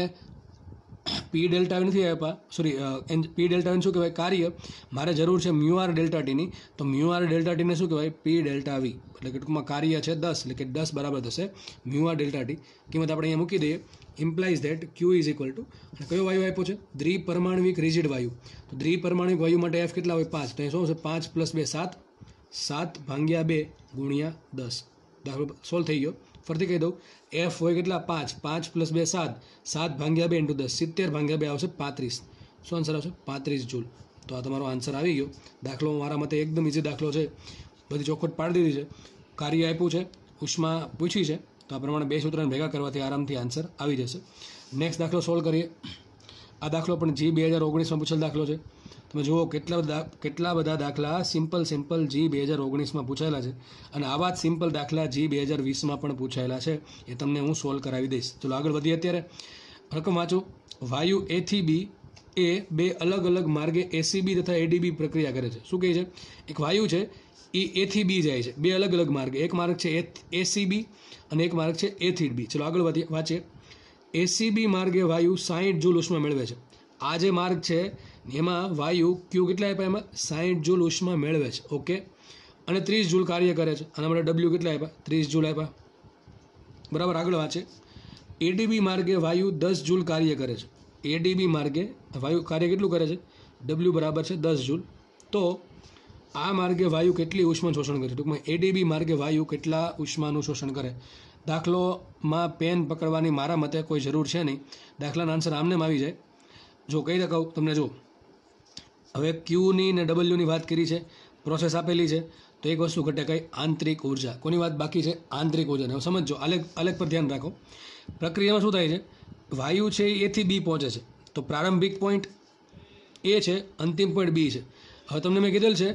પી ડેલ્ટા વી નથી આપ્યા, સોરી, પી ડેલ્ટા વીને શું કહેવાય? કાર્ય. મારે જરૂર છે મ્યુ આર ડેલ્ટા ટીની, તો મ્યુ આર ડેલ્ટા ટીને શું કહેવાય? P delta V. એટલે કે ટૂંકમાં કાર્ય છે 10, એટલે કે 10 બરાબર થશે મ્યુ આર ડેલ્ટા ટી. કિંમત આપણે અહીંયા મૂકી દઈએ. Implies that Q is equal two, અને કયો વાયુ આપ્યો છે? દ્વિપરમાણવિક રિજિડ વાયુ. તો દ્વિપરમાણવિક વાયુ માટે એફ કેટલા હોય? 5. તો એ શું હશે? 5 + 2 7. 7 ભાગ્યા 2 ગુણ્યા 10. દાખલો સોલ્વ થઈ ગયો. ફરીથી કહી દઉં, એફ હોય કેટલા? 5. 5 + 2 7. 7 ભાગ્યા 2 × 10. 70 ભાગ્યા 2 આવશે 35. શું આન્સર આવશે? 35 જૂલ. તો આ તમારો આન્સર આવી ગયો. દાખલો મારા મતે એકદમ ઇઝી દાખલો છે. બધી ચોખવટ પાડી દીધી છે. કાર્ય આપ્યું છે, ઉષ્મા પૂછી છે, તો આ પ્રમાણે બે સૂત્રને ભેગા કરવાથી આરામથી આન્સર આવી જશે. નેક્સ્ટ દાખલો સોલ્વ કરીએ. આ દાખલો પણ જી 2019માં પૂછેલ દાખલો છે. તમે જુઓ કેટલા બધા દાખલા સિમ્પલ જી 2019માં પૂછાયેલા છે, અને આવા જ સિમ્પલ દાખલા જી 2020માં પણ પૂછાયેલા છે. એ તમને હું સોલ્વ કરાવી દઈશ. ચલો આગળ વધીએ. અત્યારે રકમ વાંચો. વાયુ એ થી બી એ બે અલગ અલગ માર્ગે એસીબી તથા એડીબી પ્રક્રિયા કરે છે. શું કહે છે? એક વાયુ છે, એ એ થી બી જાય છે, બે અલગ અલગ માર્ગે. એક માર્ગ છે એસીબી અને એક માર્ગ છે એ થી બી. ચલો આગળ વધીએ, વાંચીએ. એસીબી માર્ગે વાયુ 60 જૂલ ઉષ્મા મેળવે છે. આ જે માર્ગ છે એમાં વાયુ ક્યુ કેટલા આપ્યા? એમાં 60 જૂલ ઉષ્મા મેળવે છે. ઓકે, અને 30 જૂલ કાર્ય કરે છે. આના માટે ડબલ્યુ કેટલા આપ્યા? 30 જૂલ આપ્યા. બરાબર, આગળ વાંચે. એડીબી માર્ગે વાયુ 10 જૂલ કાર્ય કરે છે. એડીબી માર્ગે વાયુ કાર્ય કેટલું કરે છે? ડબલ્યુ બરાબર છે 10 જૂલ. તો આ માર્ગે વાયુ કેટલી ઉષ્મા શોષણ કરે? ટૂંકમાં એડીબી માર્ગે વાયુ કેટલા ઉષ્માનું શોષણ કરે? દાખલોમાં પેન પકડવાની મારા મતે કોઈ જરૂર છે નહીં. દાખલાના આન્સર આમને આવી જાય. જો કહી દઉં તમને, જો હવે ક્યુની ને ડબલ્યુની વાત કરી છે, પ્રોસેસ આપેલી છે, તો એક વસ્તુ ઘટે, કઈ? આંતરિક ઉર્જા. કોની વાત બાકી છે? આંતરિક ઉર્જાને. હવે સમજો, આલેખ પર ધ્યાન રાખો. પ્રક્રિયામાં શું થાય છે? વાયુ છે એથી બી પહોંચે છે, તો પ્રારંભિક પોઈન્ટ એ છે, અંતિમ પોઈન્ટ બી છે. હવે તમને મેં કીધેલ છે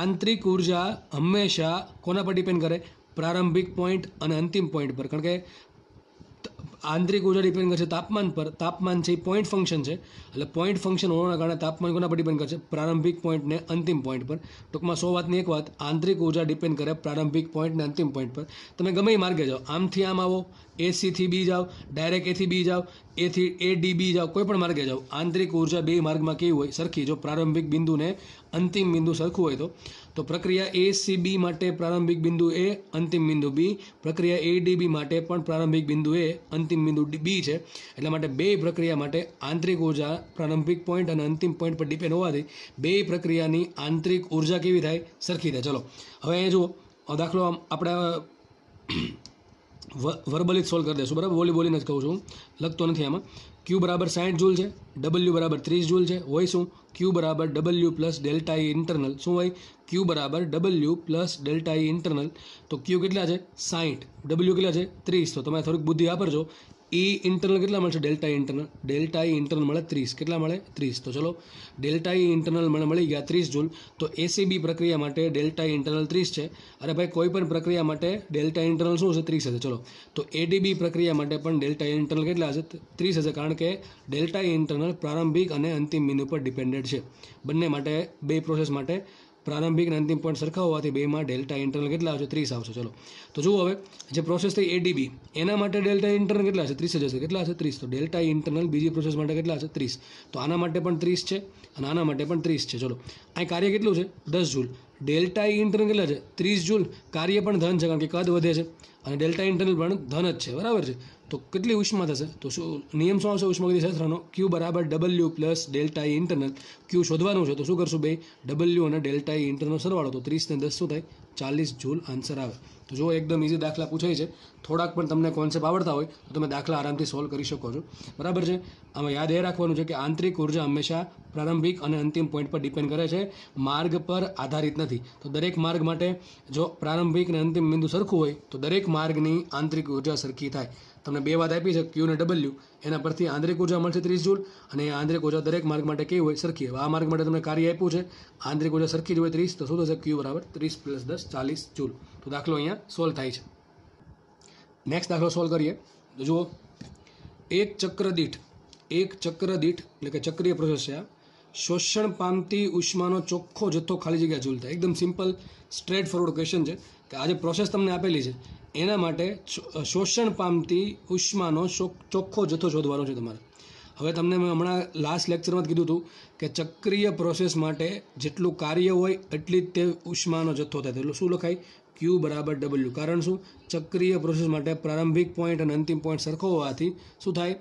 આંતરિક ઉર્જા હંમેશા કોના પર ડિપેન્ડ કરે? પ્રારંભિક પોઈન્ટ અને અંતિમ પોઈન્ટ પર. કારણ કે આંતરિક ઉર્જા ડિપેન્ડ કરશે તાપમાન પર. તાપમાન છે એ પોઈન્ટ ફંક્શન છે, એટલે પોઈન્ટ ફંક્શન હોવાના કારણે તાપમાન કોના પર ડિપેન્ડ કરશે? પ્રારંભિક પોઈન્ટ ને અંતિમ પોઈન્ટ પર. ટૂંકમાં 100 વાતની એક વાત, આંતરિક ઉર્જા ડિપેન્ડ કરે પ્રારંભિક પોઈન્ટ ને અંતિમ પોઈન્ટ પર. તમે ગમે એ માર્ગે જાઓ, આમથી આમ આવો, એસીથી બી જાઓ, ડાયરેક્ટ એથી બી જાઓ, એથી એ ડી બી જાઓ, કોઈ પણ માર્ગે જાઓ, આંતરિક ઉર્જા બે માર્ગમાં કેવી હોય? સરખી. જો પ્રારંભિક બિંદુ ને અંતિમ બિંદુ સરખું હોય તો પ્રક્રિયા એ સી બી માટે પ્રારંભિક બિંદુ એ, અંતિમ બિંદુ બી. પ્રક્રિયા એ ડી બી માટે પણ પ્રારંભિક બિંદુ એ, અંતિમ બિંદુ બી છે. એટલા માટે બે પ્રક્રિયા માટે આંતરિક ઉર્જા પ્રારંભિક પોઈન્ટ અને અંતિમ પોઈન્ટ પર ડિપેન્ડ હોવાથી બે પ્રક્રિયાની આંતરિક ઉર્જા કેવી થાય? સરખી થાય. ચલો હવે એ જુઓ, દાખલો આપણે વર્બલી સોલ્વ કરી દઈશું. બરાબર, બોલીને જ કહું છું, લખતો નથી આમાં. ક્યુ બરાબર 60 જૂલ છે, ડબલ્યુ બરાબર 30 જૂલ છે. હોય શું? ક્યુ બરાબર W plus delta E internal. શું હોય? ક્યુ બરાબર W plus delta E internal. તો ક્યુ કેટલા છે? 60. ડબલ્યુ કેટલા છે? 30. તો તમે થોડીક બુદ્ધિ વાપરજો. ઈ ઇન્ટરનલ કેટલા મળશે? Delta E internal. Delta E internal મળે 30. કેટલા મળે? 30. તો ચલો, ડેલ્ટા ઈ ઇન્ટરનલ મને મળી ગયા 30 જૂલ. તો એસીબી પ્રક્રિયા માટે ડેલ્ટા ઈ ઇન્ટરનલ 30 છે. અરે ભાઈ, કોઈ પણ પ્રક્રિયા માટે ડેલ્ટા ઇન્ટરનલ શું હશે? 30 હશે. ચલો, તો એડીબી પ્રક્રિયા માટે પણ ડેલ્ટા ઇન્ટરનલ કેટલા હશે? 30 હશે. કારણ કે ડેલ્ટા ઇન્ટરનલ પ્રારંભિક અને અંતિમ બિંદુ પર ડિપેન્ડેડ છે. બંને માટે, બે પ્રોસેસ માટે પ્રારંભિક અને અંતિમ પોઈન્ટ સરખા હોવાથી બેમાં ડેલ્ટા ઇન્ટરનલ કેટલા આવશે? 30 આવશે. ચલો, તો જુઓ હવે જે પ્રોસેસ થઈ એડીબી, એના માટે ડેલ્ટા ઇન્ટરનલ કેટલા હશે? 30 જ હશે. કેટલા હશે? 30. તો ડેલ્ટા ઇન્ટરનલ બીજી પ્રોસેસ માટે કેટલા હશે? 30. તો આના માટે પણ 30 છે અને આના માટે પણ 30 છે. ચલો, અહીં કાર્ય કેટલું છે? 10 જૂલ. ડેલ્ટા ઇન્ટરનલ કેટલા છે? 30 જૂલ. કાર્ય પણ ધન છે, કારણ કે કદ વધે છે, અને ડેલ્ટા ઇન્ટરનલ પણ ધન જ છે. બરાબર છે. તો કેટલી ઉષ્મા થશે? તો શું નિયમ શું આવશે ઉષ્માગતિશાસ્ત્રનો? ક્યુ બરાબર W plus delta E internal. Q શોધવાનું છે, તો શું કરશું? બે ડબલ્યુ અને ડેલ્ટા ઈ ઇન્ટરનલ સરવાળો. તો 30 ને 10 શું થાય? 40 જૂલ આન્સર આવે. તો જો એકદમ ઇઝી દાખલા પૂછાય છે. થોડાક પણ તમને કોન્સેપ્ટ આવડતા હોય તો તમે દાખલા આરામથી સોલ્વ કરી શકો છો. બરાબર છે. આમાં યાદ એ રાખવાનું છે કે આંતરિક ઉર્જા હંમેશા પ્રારંભિક અને અંતિમ પોઈન્ટ પર ડિપેન્ડ કરે છે, માર્ગ પર આધારિત નથી. તો દરેક માર્ગ માટે જો પ્રારંભિક અને અંતિમ બિંદુ સરખું હોય તો દરેક માર્ગની આંતરિક ઉર્જા સરખી થાય. તમને બે વાત આપી છે, ક્યુ અને ડબલ્યુ. એના પરથી આંતરિક ઉર્જા મળશે 30 જૂલ, અને આંતરિક ઉર્જા દરેક માર્ગ માટે કેવી હોય? સરખી. આ માર્ગ માટે તમને કાર્ય આપ્યું છે, આંતરિક ઉર્જા સરખી જ હોય 30. તો શું થશે? ક્યુ બરાબર 30 + 10 40 જૂલ. તો દાખલો અહીંયા સોલ્વ થાય છે. નેક્સ્ટ દાખલો સોલ્વ કરીએ. તો જુઓ, એક ચક્ર દીઠ એક ચક્ર દીઠ એટલે કે ચક્રીય પ્રોસેસ છે આ, શોષણ પામતી ઉષ્માનો ચોખ્ખો જથ્થો ખાલી જગ્યા જૂલ થાય. એકદમ સિમ્પલ સ્ટ્રેટ ફોરવર્ડ ક્વેશ્ચન છે કે આ જે પ્રોસેસ તમને આપેલી છે એના માટે શોષણ પામતી ઉષ્માનો ચોખ્ખો જથ્થો શોધવાનો છે તમારે. હવે તમને મેં હમણાં લાસ્ટ લેક્ચરમાં જ કીધું હતું કે ચક્રીય પ્રોસેસ માટે જેટલું કાર્ય હોય એટલી જ તે ઉષ્માનો જથ્થો થાય. એટલે શું લખાય? Q બરાબર W. કારણ શું? ચક્રીય પ્રોસેસ માટે પ્રારંભિક પોઈન્ટ અને અંતિમ પોઈન્ટ સરખો હોવાથી શું થાય?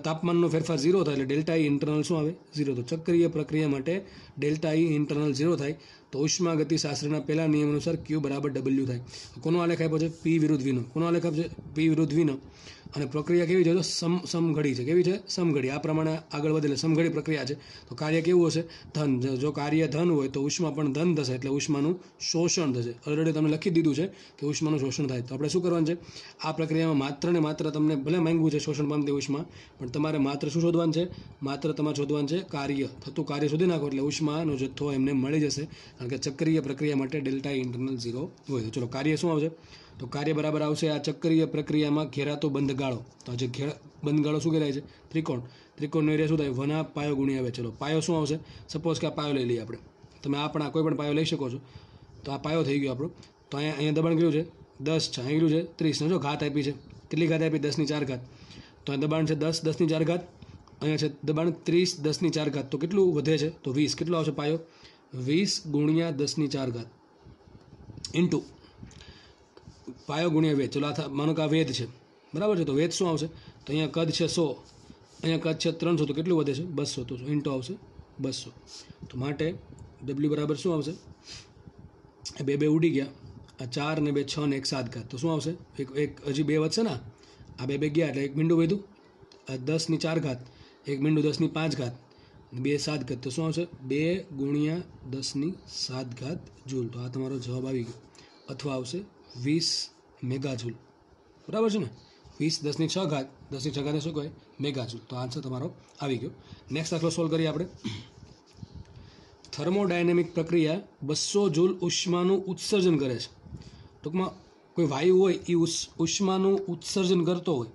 તાપમાનનો ફેરફાર 0 થાય એટલે ડેલ્ટા ઈ ઇન્ટરનલ શું આવે? 0. તો ચક્રીય પ્રક્રિયા માટે ડેલ્ટા ઈ ઇન્ટરનલ 0 થાય તો ઉષ્મા ગતિશાસ્ત્રના પહેલા નિયમ અનુસાર Q બરાબર W થાય. કોનો આલેખ આપ્યો છે? P વિરુદ્ધ Vનો. કોનો આલેખ આપ્યો છે? P વિરુદ્ધ Vનો. અને પ્રક્રિયા કેવી છે? તો સમઘડી છે. કેવી છે? સમઘડી. આ પ્રમાણે આગળ વધે એટલે સમઘડી પ્રક્રિયા છે. તો કાર્ય કેવું હશે? ધન. જો કાર્ય ધન હોય તો ઉષ્મા પણ ધન થશે એટલે ઉષ્માનું શોષણ થશે. ઓલરેડી તમને લખી દીધું છે કે ઉષ્માનું શોષણ થાય. તો આપણે શું કરવાનું છે? આ પ્રક્રિયામાં માત્ર ને માત્ર તમને ભલે માંગ્યું છે શોષણ પામતી ઉષ્મા, પણ તમારે માત્ર શું શોધવાનું છે? માત્ર તમારે શોધવાનું છે કાર્ય. થતું કાર્ય શોધી નાખો એટલે ઉષ્માનો જથ્થો એમને મળી જશે. કારણ કે ચક્રીય પ્રક્રિયા માટે ડેલ્ટા ઇન્ટરનલ 0 હોય. ચલો કાર્ય શું આવશે? તો કાર્ય બરાબર આવશે આ ચક્રીય પ્રક્રિયામાં ઘેરાતો બંધ ગાળો. તો આ જે બંધ ગાળો શું કહેવાય છે? ત્રિકોણ. ત્રિકોણનો એરિયા શું થાય? 1/2 પાયો ગુણ્યા આવે. ચલો પાયો શું આવશે? સપોઝ કે આ પાયો લઈ લઈએ આપણે. તમે આ પણ કોઈ પણ પાયો લઈ શકો છો. તો આ પાયો થઈ ગયો આપણો. તો અહીંયા દબાણ કેટલું છે? 10 છે. અહીં કેટલું છે? 30. જો ઘાત આપી છે. કેટલી ઘાત આપી? 10⁴ ઘાત. તો અહીં દબાણ છે 10 10⁴ ઘાત. અહીંયા છે દબાણ 30 10⁴ ઘાત. તો કેટલું વધે છે? તો 20. કેટલો આવશે પાયો? 20 ગુણ્યા 10⁴ ઘાત ઇન્ટુ પાયો ગુણ્યા વેધ. ચલો આ માનો કે આ વેધ છે, બરાબર છે. તો વેધ શું આવશે? તો અહીંયા કદ છે 100, અહીંયા કદ છે 300. તો કેટલું વધે છે? 200. તો ઇન્ટુ આવશે 200. તો માટે W બરાબર શું આવશે? બે બે ઉડી ગયા. આ 4 ને 2 6 ને 1 7 ઘાત. તો શું આવશે? એક હજી 2 વધશે ને. આ બે ગયા એટલે એક મીંડું વધ્યું. આ 10⁴ ઘાત, એક મીંડું 10⁵ ઘાત, 2 7 ઘાત. તો શું આવશે? 2 ગુણ્યા 10⁷ ઘાત જૂલ. તો આ તમારો જવાબ આવી ગયો. અથવા આવશે 20 મેગાજૂલ. બરાબર છે ને? 20 10⁶ ઘાત, 10⁶ ઘાત શું કહેવાય? મેગાજૂલ. તો આન્સર તમારો આવી ગયો. નેક્સ્ટ દાખલો સોલ્વ કરીએ આપણે. થર્મોડાયનેમિક પ્રક્રિયા 200 જૂલ ઉષ્માનું ઉત્સર્જન કરે છે. ટૂંકમાં કોઈ વાયુ હોય એ ઉષ્માનું ઉત્સર્જન કરતો હોય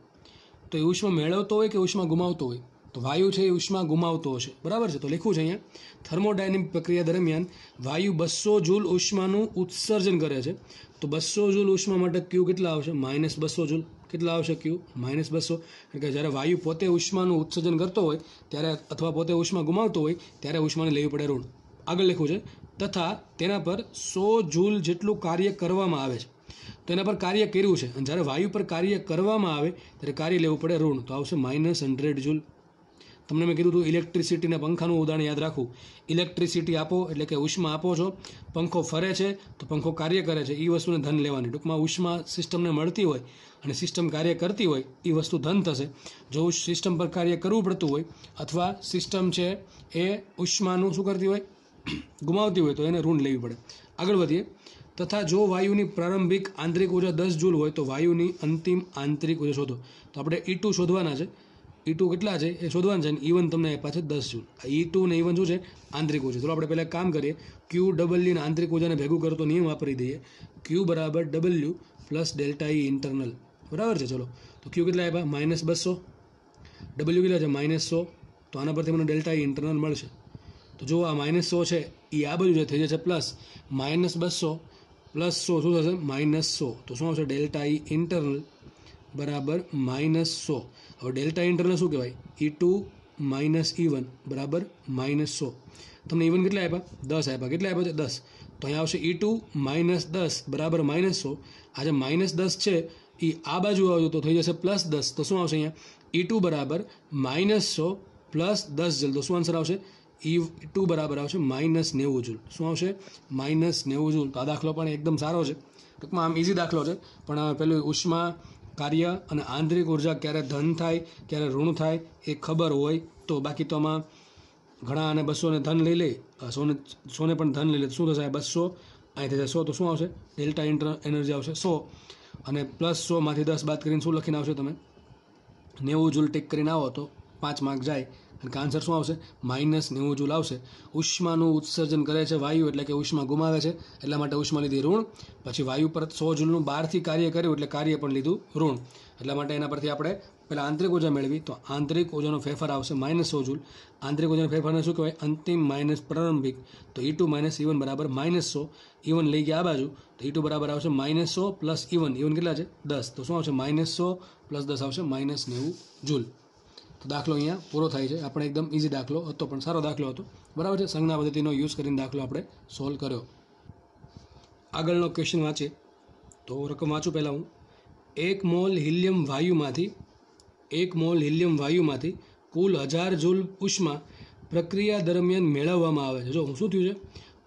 તો એ ઉષ્મા મેળવતો હોય કે ઉષ્મા ગુમાવતો હોય? તો વાયુ છે એ ઉષ્મા ગુમાવતો હશે. બરાબર છે. તો લખ્યું છે અહીંયા થર્મોડાયનેમિક પ્રક્રિયા દરમિયાન વાયુ 200 જૂલ ઉષ્માનું ઉત્સર્જન કરે છે. તો 200 જૂલ ઉષ્મા માટે Q કેટલા આવશે? -200 જૂલ. કેટલા આવશે Q? -200. કારણ કે જ્યારે વાયુ પોતે ઉષ્માનું ઉત્સર્જન કરતો હોય ત્યારે અથવા પોતે ઉષ્મા ગુમાવતો હોય ત્યારે ઉષ્માને લેવી પડે ઋણ. આગળ લખ્યું છે તથા તેના પર 100 જૂલ જેટલું કાર્ય કરવામાં આવે છે. તો એના પર કાર્ય કર્યું છે અને જ્યારે વાયુ પર કાર્ય કરવામાં આવે ત્યારે કાર્ય લેવું પડે ઋણ. તો આવશે -100 જૂલ. તમને મેં કીધું હતું ઇલેક્ટ્રિસિટીના પંખાનું ઉદાહરણ યાદ રાખવું. ઇલેક્ટ્રિસિટી આપો એટલે કે ઉષ્મા આપો છો, પંખો ફરે છે તો પંખો કાર્ય કરે છે, એ વસ્તુને ધન લેવાની. ટૂંકમાં ઉષ્મા સિસ્ટમને મળતી હોય અને સિસ્ટમ કાર્ય કરતી હોય એ વસ્તુ ધન થશે. જો સિસ્ટમ પર કાર્ય કરવું પડતું હોય અથવા સિસ્ટમ છે એ ઉષ્માનું શું કરતી હોય? ગુમાવતી હોય તો એને ઋણ લેવી પડે. આગળ વધીએ. તથા જો વાયુની પ્રારંભિક આંતરિક ઉર્જા 10 જૂલ હોય તો વાયુની અંતિમ આંતરિક ઉર્જા શોધો. તો આપણે E2 શોધવાના છે. E2 કેટલા છે એ શોધવાના છે. અને E1 તમને આપ્યા છે 10 જૂલ. આ E2 ને E1 શું છે? આંતરિક ઉર્જા. ચલો આપણે પહેલાં કામ કરીએ. QW ને આંતરિક ઉર્જાને ભેગું કરતો નિયમ વાપરી દઈએ. Q બરાબર W plus delta E internal. બરાબર છે. ચલો તો Q કેટલા આપ્યા? -200. W કેટલા છે? -100. તો આના પરથી મને ડેલ્ટા E ઇન્ટરનલ મળશે. તો જો આ -100 છે એ આ બાજુ થઈ જશે પ્લસ. -200 પ્લસ 100 શું થશે? -100. તો શું આવશે? ડેલ્ટા E ઇન્ટરનલ બરાબર -100. હવે ડેલ્ટા ઇન્ટરનલ શું કહેવાય? E2 - E1 બરાબર -100. તમને E1 કેટલા આપ્યા? 10 આપ્યા. કેટલા આપ્યા છે? 10. તો અહીંયા આવશે E2 - 10 બરાબર -100. આ જે -10 છે એ આ બાજુ આવ્યું તો થઈ જશે +10. તો શું આવશે અહીંયા? E2 બરાબર -100 પ્લસ 10 જૂલ. તો શું આન્સર આવશે? E2 બરાબર આવશે -90 જૂલ. શું આવશે? -90 જૂલ. તો આ દાખલો પણ એકદમ સારો છે. ટૂંકમાં આમ ઇઝી દાખલો છે પણ પેલું ઉષ્મા કાર્ય અને આંતરિક ઉર્જા ક્યારે ધન થાય ક્યારે ઋણ થાય એ ખબર હોય તો. બાકી તો આમાં ઘણા અને 200 ને ધન લઈ લે, 100 ને પણ ધન લઈ લે. શું થશે? 200 અહીં થશે 100. તો શું આવશે? ડેલ્ટા એનર્જી આવશે 100 અને +100 માંથી 10 બાદ કરીને શું લખીને આવશે તમે? 90 જૂલ ટીક કરીને આવો તો 5 માર્ક જાય. અને આન્સર શું આવશે? -90 જૂલ આવશે. ઉષ્માનું ઉત્સર્જન કરે છે વાયુ એટલે કે ઉષ્મા ગુમાવે છે એટલા માટે ઉષ્મા લીધી ઋણ. પછી વાયુ પર 100 જૂલનું બહારથી કાર્ય કર્યું એટલે કાર્ય પણ લીધું ઋણ. એટલા માટે એના પરથી આપણે પહેલાં આંતરિક ઉર્જા મેળવી તો આંતરિક ઉર્જાનો ફેરફાર આવશે -100 જૂલ. આંતરિક ઉર્જાના ફેરફારને શું કહેવાય? અંતિમ માઇનસ પ્રારંભિક. તો E2 - E1 બરાબર -100. E1 લઈ ગયા આ બાજુ તો E2 બરાબર આવશે -100 પ્લસ E1. E1 કેટલા છે? 10. તો શું આવશે? -100 પ્લસ 10 આવશે -90 જૂલ. તો દાખલો અહીંયા પૂરો થાય છે. આપણે એકદમ ઇઝી દાખલો હતો, પણ સારો દાખલો હતો, બરાબર છે. સંજ્ઞા પદ્ધતિનો યુઝ કરીને દાખલો આપણે સોલ્વ કર્યો. આગળનો ક્વેશ્ચન વાંચીએ તો રકમ વાંચું પહેલાં હું. 1 મોલ હિલિયમ વાયુમાંથી કુલ 1000 જૂલ ઉષ્મા પ્રક્રિયા દરમિયાન મેળવવામાં આવે છે. જો શું થયું છે?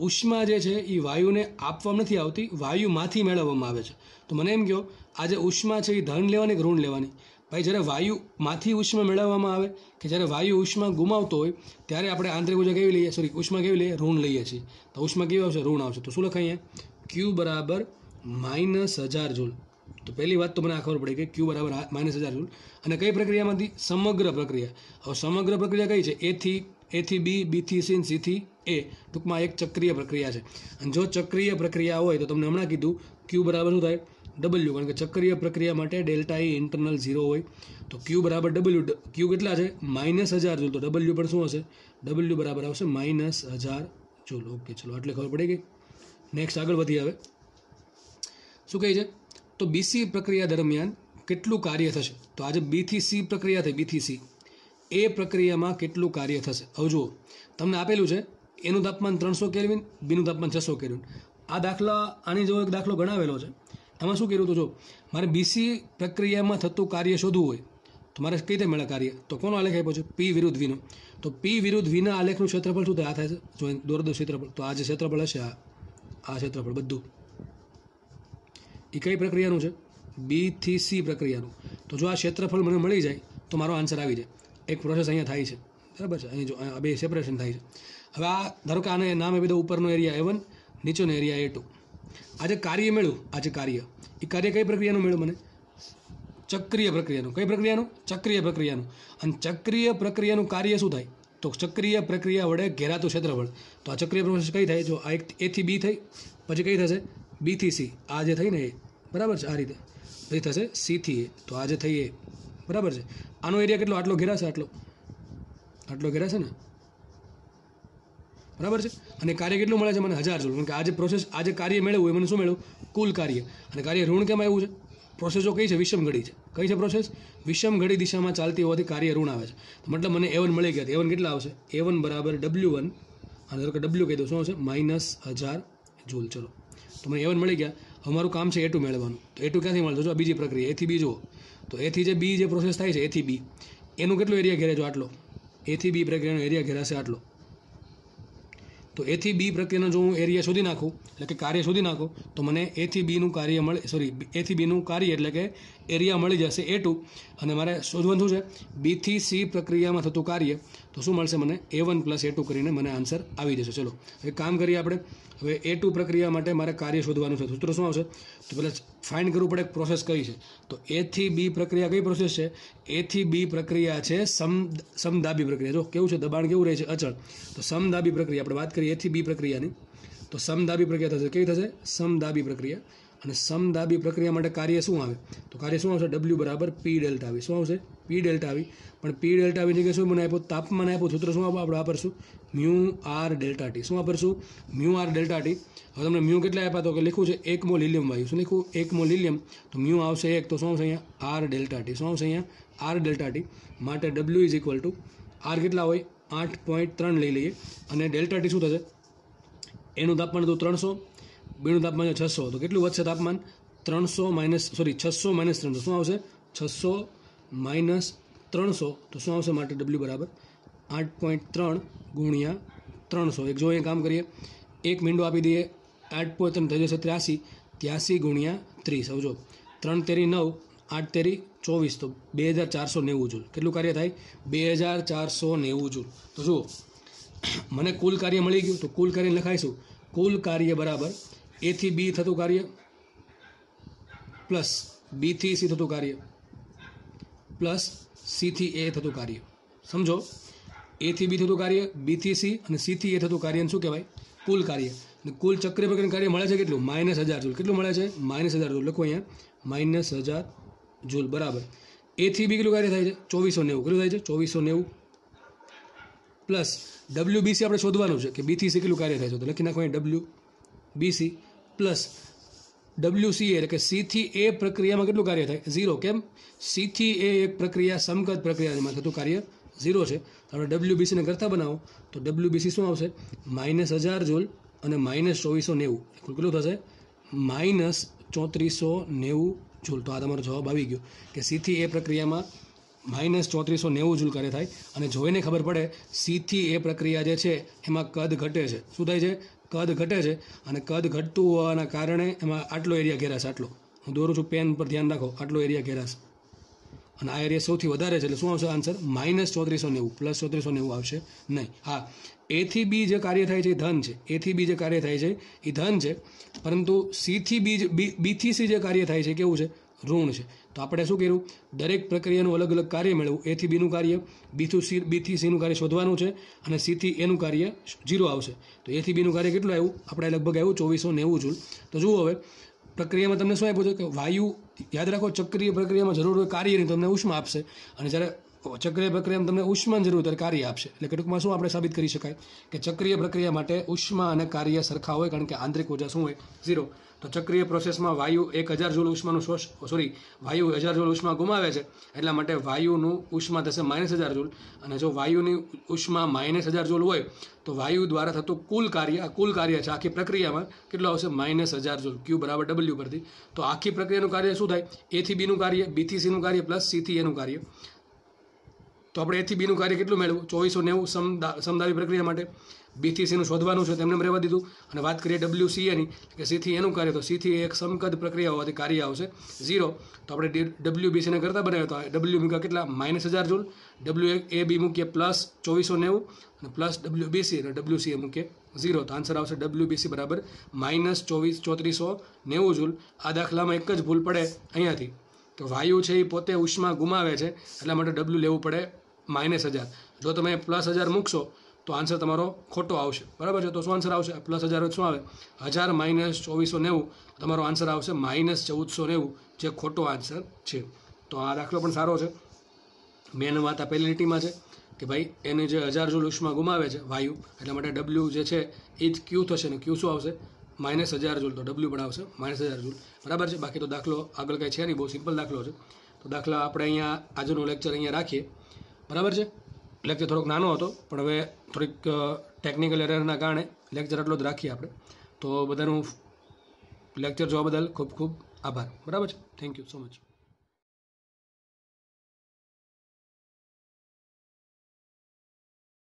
ઉષ્મા જે છે એ વાયુને આપવામાં નથી આવતી, વાયુમાંથી મેળવવામાં આવે છે. તો મને એમ કહો, આ જે ઉષ્મા છે એ ધન લેવાની કે ઋણ લેવાની? ભાઈ, જ્યારે વાયુમાંથી ઉષ્મા મેળવવામાં આવે કે જ્યારે વાયુ ઉષ્મા ગુમાવતો હોય ત્યારે આપણે આંતરિક ઉર્જા કેવી લઈએ? ઉષ્મા કેવી લઈએ? ઋણ લઈએ છીએ. તો ઉષ્મા કેવી આવશે? ઋણ આવશે. તો શું લખાય? Q બરાબર -1000 જૂલ. તો પહેલી વાત તો મને આ ખબર પડી કે Q બરાબર -1000 જૂલ. અને કઈ પ્રક્રિયામાંથી? સમગ્ર પ્રક્રિયા. હવે સમગ્ર પ્રક્રિયા કઈ છે? A થી B, B થી C, C થી A. ટૂંકમાં એક ચક્રીય પ્રક્રિયા છે. અને જો ચક્રીય પ્રક્રિયા હોય તો તમને હમણાં કીધું Q બરાબર શું થાય? W. કારણ કે ચક્રીય પ્રક્રિયા માટે ડેલ્ટા E ઇન્ટરનલ 0 હોય. તો Q બરાબર W. Q કેટલા છે? -1000 જૂલ. તો W પણ શું હશે? W બરાબર આવશે -1000 જૂલ. ઓકે, ચલો આટલે ખબર પડી ગઈ. નેક્સ્ટ આગળ વધીએ. હવે શું કહે છે? તો BC પ્રક્રિયા દરમિયાન કેટલું કાર્ય થશે? તો આજે B થી C પ્રક્રિયા થઈ, B થી C. એ પ્રક્રિયામાં કેટલું કાર્ય થશે? હવે જુઓ, તમને આપેલું છે એનું તાપમાન 300 કેલ્વિન, બીનું તાપમાન 600 કેલ્વિન. આની જેવો એક દાખલો ગણાવેલો છે. એમાં શું કર્યું હતું? જો મારે BC પ્રક્રિયામાં થતું કાર્ય શોધવું હોય તો મારે કઈ રીતે મળે કાર્ય? તો કોનો આલેખ આપ્યો છે? P વિરુદ્ધ Vનો. તો P વિરુદ્ધ Vના આલેખનું ક્ષેત્રફળ શું થાય? આ થાય છે, જો દોર દો ક્ષેત્રફળ. તો આ જે ક્ષેત્રફળ હશે, આ ક્ષેત્રફળ બધું એ કઈ પ્રક્રિયાનું છે? B થી C પ્રક્રિયાનું. તો જો આ ક્ષેત્રફળ મને મળી જાય તો મારો આન્સર આવી જાય. એક પ્રોસેસ અહીંયા થાય છે, બરાબર છે. અહીં જો આ બે સેપરેશન થાય છે. હવે આ ધારો કે આને નામ આપી દો, ઉપરનો એરિયા A1, નીચેનો એરિયા A2. આ જે કાર્ય મળ્યું, આ જે કાર્ય, એ કાર્ય કઈ પ્રક્રિયાનું મળ્યું મને? ચક્રીય પ્રક્રિયાનું. કઈ પ્રક્રિયાનું? ચક્રીય પ્રક્રિયાનું. અને ચક્રીય પ્રક્રિયાનું કાર્ય શું થાય? તો ચક્રીય પ્રક્રિયા વડે ઘેરાતું ક્ષેત્રફળ. તો આ ચક્રીય પ્રોસેસ કઈ થાય? જો આ એક A થી B થઈ, પછી કઈ થશે? B થી C. આ જે થઈ ને એ, બરાબર છે, આ રીતે પછી થશે C થી A. તો આ જે થઈ એ, બરાબર છે. આનો એરિયા કેટલો? આટલો ઘેરાશે, આટલો ઘેરાશે ને, બરાબર છે. અને કાર્ય કેટલું મળે છે મને? 1000 જૂલ. કારણ કે આ જે પ્રોસેસ, આ જે કાર્ય મેળવ્યું એ મને શું મળ્યું? કુલ કાર્ય. અને કાર્ય ઋણ કેમ આવ્યું છે? પ્રોસેસ જો કઈ છે? વિષમઘડી છે. કઈ છે પ્રોસેસ? વિષમઘડી દિશામાં ચાલતી હોવાથી કાર્ય ઋણ આવે છે. તો મતલબ મને A1 મળી ગયા. A1 કેટલા આવશે? A1 બરાબર W1, અને ધારો કે W કહી દો, શું આવશે? -1000 જૂલ. ચલો, તો મને A1 મળી ગયા. હવે મારું કામ છે A2 મેળવવાનું. તો A2 ક્યાંથી મળશે? જો બીજી પ્રક્રિયા A થી B જુઓ. તો A થી જે B જે પ્રોસેસ થાય છે, A થી B, એનું કેટલું એરિયા ઘેરે? જો આટલો. A થી B પ્રક્રિયાનો એરિયા ઘેરાશે આટલો. તો A થી B પ્રક્રિયાનો જો હું એરિયા શોધી નાખું, એટલે કે કાર્ય શોધી નાખું, તો મને A થી B નું કાર્ય મળે, A થી B નું કાર્ય એટલે કે એરિયા મળી જશે A2. અને મારે શોધવાનું શું છે? B થી C પ્રક્રિયામાં થતું કાર્ય. તો શું મળશે મને? A1 પ્લસ A2 કરીને મને આન્સર આવી જશે. ચલો હવે કામ કરીએ આપણે. હવે A2 પ્રક્રિયા માટે મારે કાર્ય શોધવાનું છે. સૂત્ર શું આવશે? તો પહેલાં ફાઇન્ડ કરવું પડે પ્રોસેસ કઈ છે. તો A થી B પ્રક્રિયા કઈ પ્રોસેસ છે? A થી B પ્રક્રિયા છે સમદાબી પ્રક્રિયા. જો કેવું છે, દબાણ કેવું રહે છે? અચળ. તો સમદાબી પ્રક્રિયા આપણે વાત કરીએ A થી B પ્રક્રિયાની. તો સમદાબી પ્રક્રિયા થશે. કેવી થશે? સમદાબી પ્રક્રિયા. અને સમદાબી પ્રક્રિયા માટે કાર્ય શું આવે? તો કાર્ય શું આવશે? W બરાબર P ડેલ્ટા V. શું આવશે? P delta V. પણ P ડેલ્ટા V જગ્યાએ શું મને આપ્યું? તાપમાન આપ્યું. સૂત્ર શું આપણે વાપરશું? μR delta T. શું વાપરશું? μR delta T. હવે તમને મ્યુ કેટલા આપ્યા? તો કે લખ્યું છે 1 મોલ હિલિયમ વાયુ. શું લખ્યું? 1 મોલ હિલિયમ. તો મ્યુ આવશે 1. તો શું આવશે અહીંયા? R delta T. શું આવશે અહીંયા? R delta T. માટે W is equal two R કેટલા હોય? 8.3 લઈ લઈએ. અને ડેલ્ટા T શું થશે? એનું તાપમાન હતું 300, બીનું તાપમાન છે 600. તો કેટલું વધશે તાપમાન? 600 માઇનસ 300. શું આવશે? 600 માઇનસ 300. તો શું આવશે? માટે W બરાબર 8.3 ગુણ્યા 300. એક જો અહીંયા કામ કરીએ, એક મીંડો આપી દઈએ, 8.3 થઈ જશે 83. 83 ગુણ્યા 30. હવે જો 3 તેરી 9, 8 તેરી 24. તો 2490 જૂલ. કેટલું કાર્ય થાય? 2490 જૂલ. તો જુઓ, મને કુલ કાર્ય મળી ગયું. તો કુલ કાર્ય લખાઈશું. કુલ કાર્ય બરાબર A થી B થતું કાર્ય પ્લસ B થી C થતું કાર્ય પ્લસ C થી A થતું કાર્ય. સમજો, A થી B થતું કાર્ય, B થી C અને C થી A થતું કાર્ય શું કહેવાય? કુલ કાર્ય. અને કુલ ચક્રીય પ્રક્રિયાનું કાર્ય મળે છે કેટલું? -1000 જૂલ. કેટલું મળે છે? -1000 જૂલ. લખો અહીંયા -1000 જૂલ બરાબર એ થી બી કેટલું કાર્ય થાય છે 2490 કેટલું થાય છે 2490 પ્લસ ડબલ્યુબીસી આપણે શોધવાનું છે કે બીથી સી કેટલું કાર્ય થાય છે તો લખી નાખો અહીં ડબલ્યુબીસી પ્લસ ડબલ્યુસી એટલે કે સી થી એ પ્રક્રિયામાં કેટલું કાર્ય થાય 0 કેમ સી થી એ એક પ્રક્રિયા સમકક્ષ પ્રક્રિયામાં થતું કાર્ય 0 છે આપણે ડબલ્યુબીસીને કરતા બનાવો તો ડબલ્યુબીસી શું આવશે -1000 જૂલ અને -2490 કેટલું થશે -3490 જૂલ તો આ તમારો જવાબ આવી ગયો કે સી થી એ પ્રક્રિયામાં -3490 જૂલ કાર્ય થાય અને જોઈને ખબર પડે સી થી એ પ્રક્રિયા જે છે એમાં કદ ઘટે છે શું થાય છે કદ ઘટે છે અને કદ ઘટતું હોવાના કારણે એમાં આટલો એરિયા ઘેરાશે આટલો હું દોરું છું પેન પર ધ્યાન રાખો આટલો એરિયા ઘેરાશે અને આ એરિયા સૌથી વધારે છે એટલે શું આવશે આન્સર -3490 +3490 આવશે નહીં હા એ થી બી જે કાર્ય થાય છે એ ધન છે એ થી બી જે કાર્ય થાય છે એ ધન છે પરંતુ સી થી બી થી સી જે કાર્ય થાય છે કેવું છે ઋણ છે તો આપણે શું કર્યું દરેક પ્રક્રિયાનું અલગ અલગ કાર્ય મેળવવું એ થી બીનું કાર્ય બી થી સીનું કાર્ય શોધવાનું છે અને સી થી એનું કાર્ય 0 આવશે તો એ થી બીનું કાર્ય કેટલું આવ્યું આપણે લગભગ આવ્યું 2490 જૂલ તો જુઓ હવે પ્રક્રિયામાં તમને શું આપ્યું છે કે વાયુ યાદ રાખો ચક્રીય પ્રક્રિયામાં જરૂર હોય કાર્યની તમને ઉષ્મા આપશે અને જ્યારે ચક્રીય પ્રક્રિયામાં તમને ઉષ્માની જરૂર ત્યારે કાર્ય આપશે એટલે કે ટૂંકમાં શું આપણે સાબિત કરી શકાય કે ચક્રીય પ્રક્રિયા માટે ઉષ્મા અને કાર્ય સરખા હોય કારણ કે આંતરિક ઉર્જા શું હોય 0 તો ચક્રીય પ્રોસેસમાં વાયુ 1000 જૂલ ઉષ્માનું વાયુ 1000 જૂલ ઉષ્મા ગુમાવે છે એટલા માટે વાયુનું ઉષ્મા થશે -1000 જૂલ અને જો વાયુની ઉષ્મા -1000 જૂલ હોય તો વાયુ દ્વારા થતું કુલ કાર્ય છે આખી પ્રક્રિયામાં કેટલું આવશે -1000 જૂલ ક્યુ બરાબર ડબલ્યુ પરથી તો આખી પ્રક્રિયાનું કાર્ય શું થાય એ થી બીનું કાર્ય બી થી સીનું કાર્ય પ્લસ સી થી એનું કાર્ય તો આપણે એ થી બીનું કાર્ય કેટલું મેળવું 2490 સમદાવી પ્રક્રિયા માટે બી થી સીનું શોધવાનું છે તેમને રહેવા દીધું અને વાત કરીએ ડબલ્યુસી એની કે સી થી એનું કાર્ય તો સી થી એક સમકદ પ્રક્રિયા હોવાથી કાર્ય આવશે 0 તો આપણે ડબલ્યુબીસીને કરતા બનાવ્યો તો ડબલ્યુ મૂક્યા કેટલા -1000 જૂલ ડબલ્યુ એ બી મૂકીએ +2490 અને પ્લસ ડબલ્યુબીસી અને ડબલ્યુસી મૂકીએ 0 તો આન્સર આવશે ડબલ્યુબીસી બરાબર -3490 જૂલ આ દાખલામાં એક જ ભૂલ પડે અહીંયાથી તો વાયુ છે એ પોતે ઉષ્મા ગુમાવે છે એટલા માટે ડબલ્યુ લેવું પડે -1000 જો તમે +1000 મૂકશો તો આન્સર તમારો ખોટો આવશે બરાબર છે તો શું આન્સર આવશે +1000 શું આવે 1000 -2490 તમારો આન્સર આવશે -1490 જે ખોટો આન્સર છે તો આ દાખલો પણ સારો છે મેન વાત આ પહેલી લીટીમાં છે કે ભાઈ એને જે 1000 જૂલ ઉષ્મા ગુમાવે છે વાયુ એટલા માટે ડબલ્યુ જે છે એ જ ક્યુ થશે ને ક્યુ શું આવશે -1000 જૂલ તો ડબલ્યુ પણ આવશે -1000 જૂલ બરાબર છે બાકી તો દાખલો આગળ કંઈ છે નહીં બહુ સિમ્પલ દાખલો છે તો દાખલા આપણે અહીંયા આજનો લેક્ચર અહીંયા રાખીએ બરાબર છે લેક્ચર થોડોક નાનો હતો પણ હવે થોડીક ટેકનિકલ એરરના કારણે લેક્ચર આટલો જ રાખીએ આપણે તો બધાનું લેક્ચર જોવા બદલ ખૂબ ખૂબ આભાર બરાબર છે થેન્ક યુ સો મચ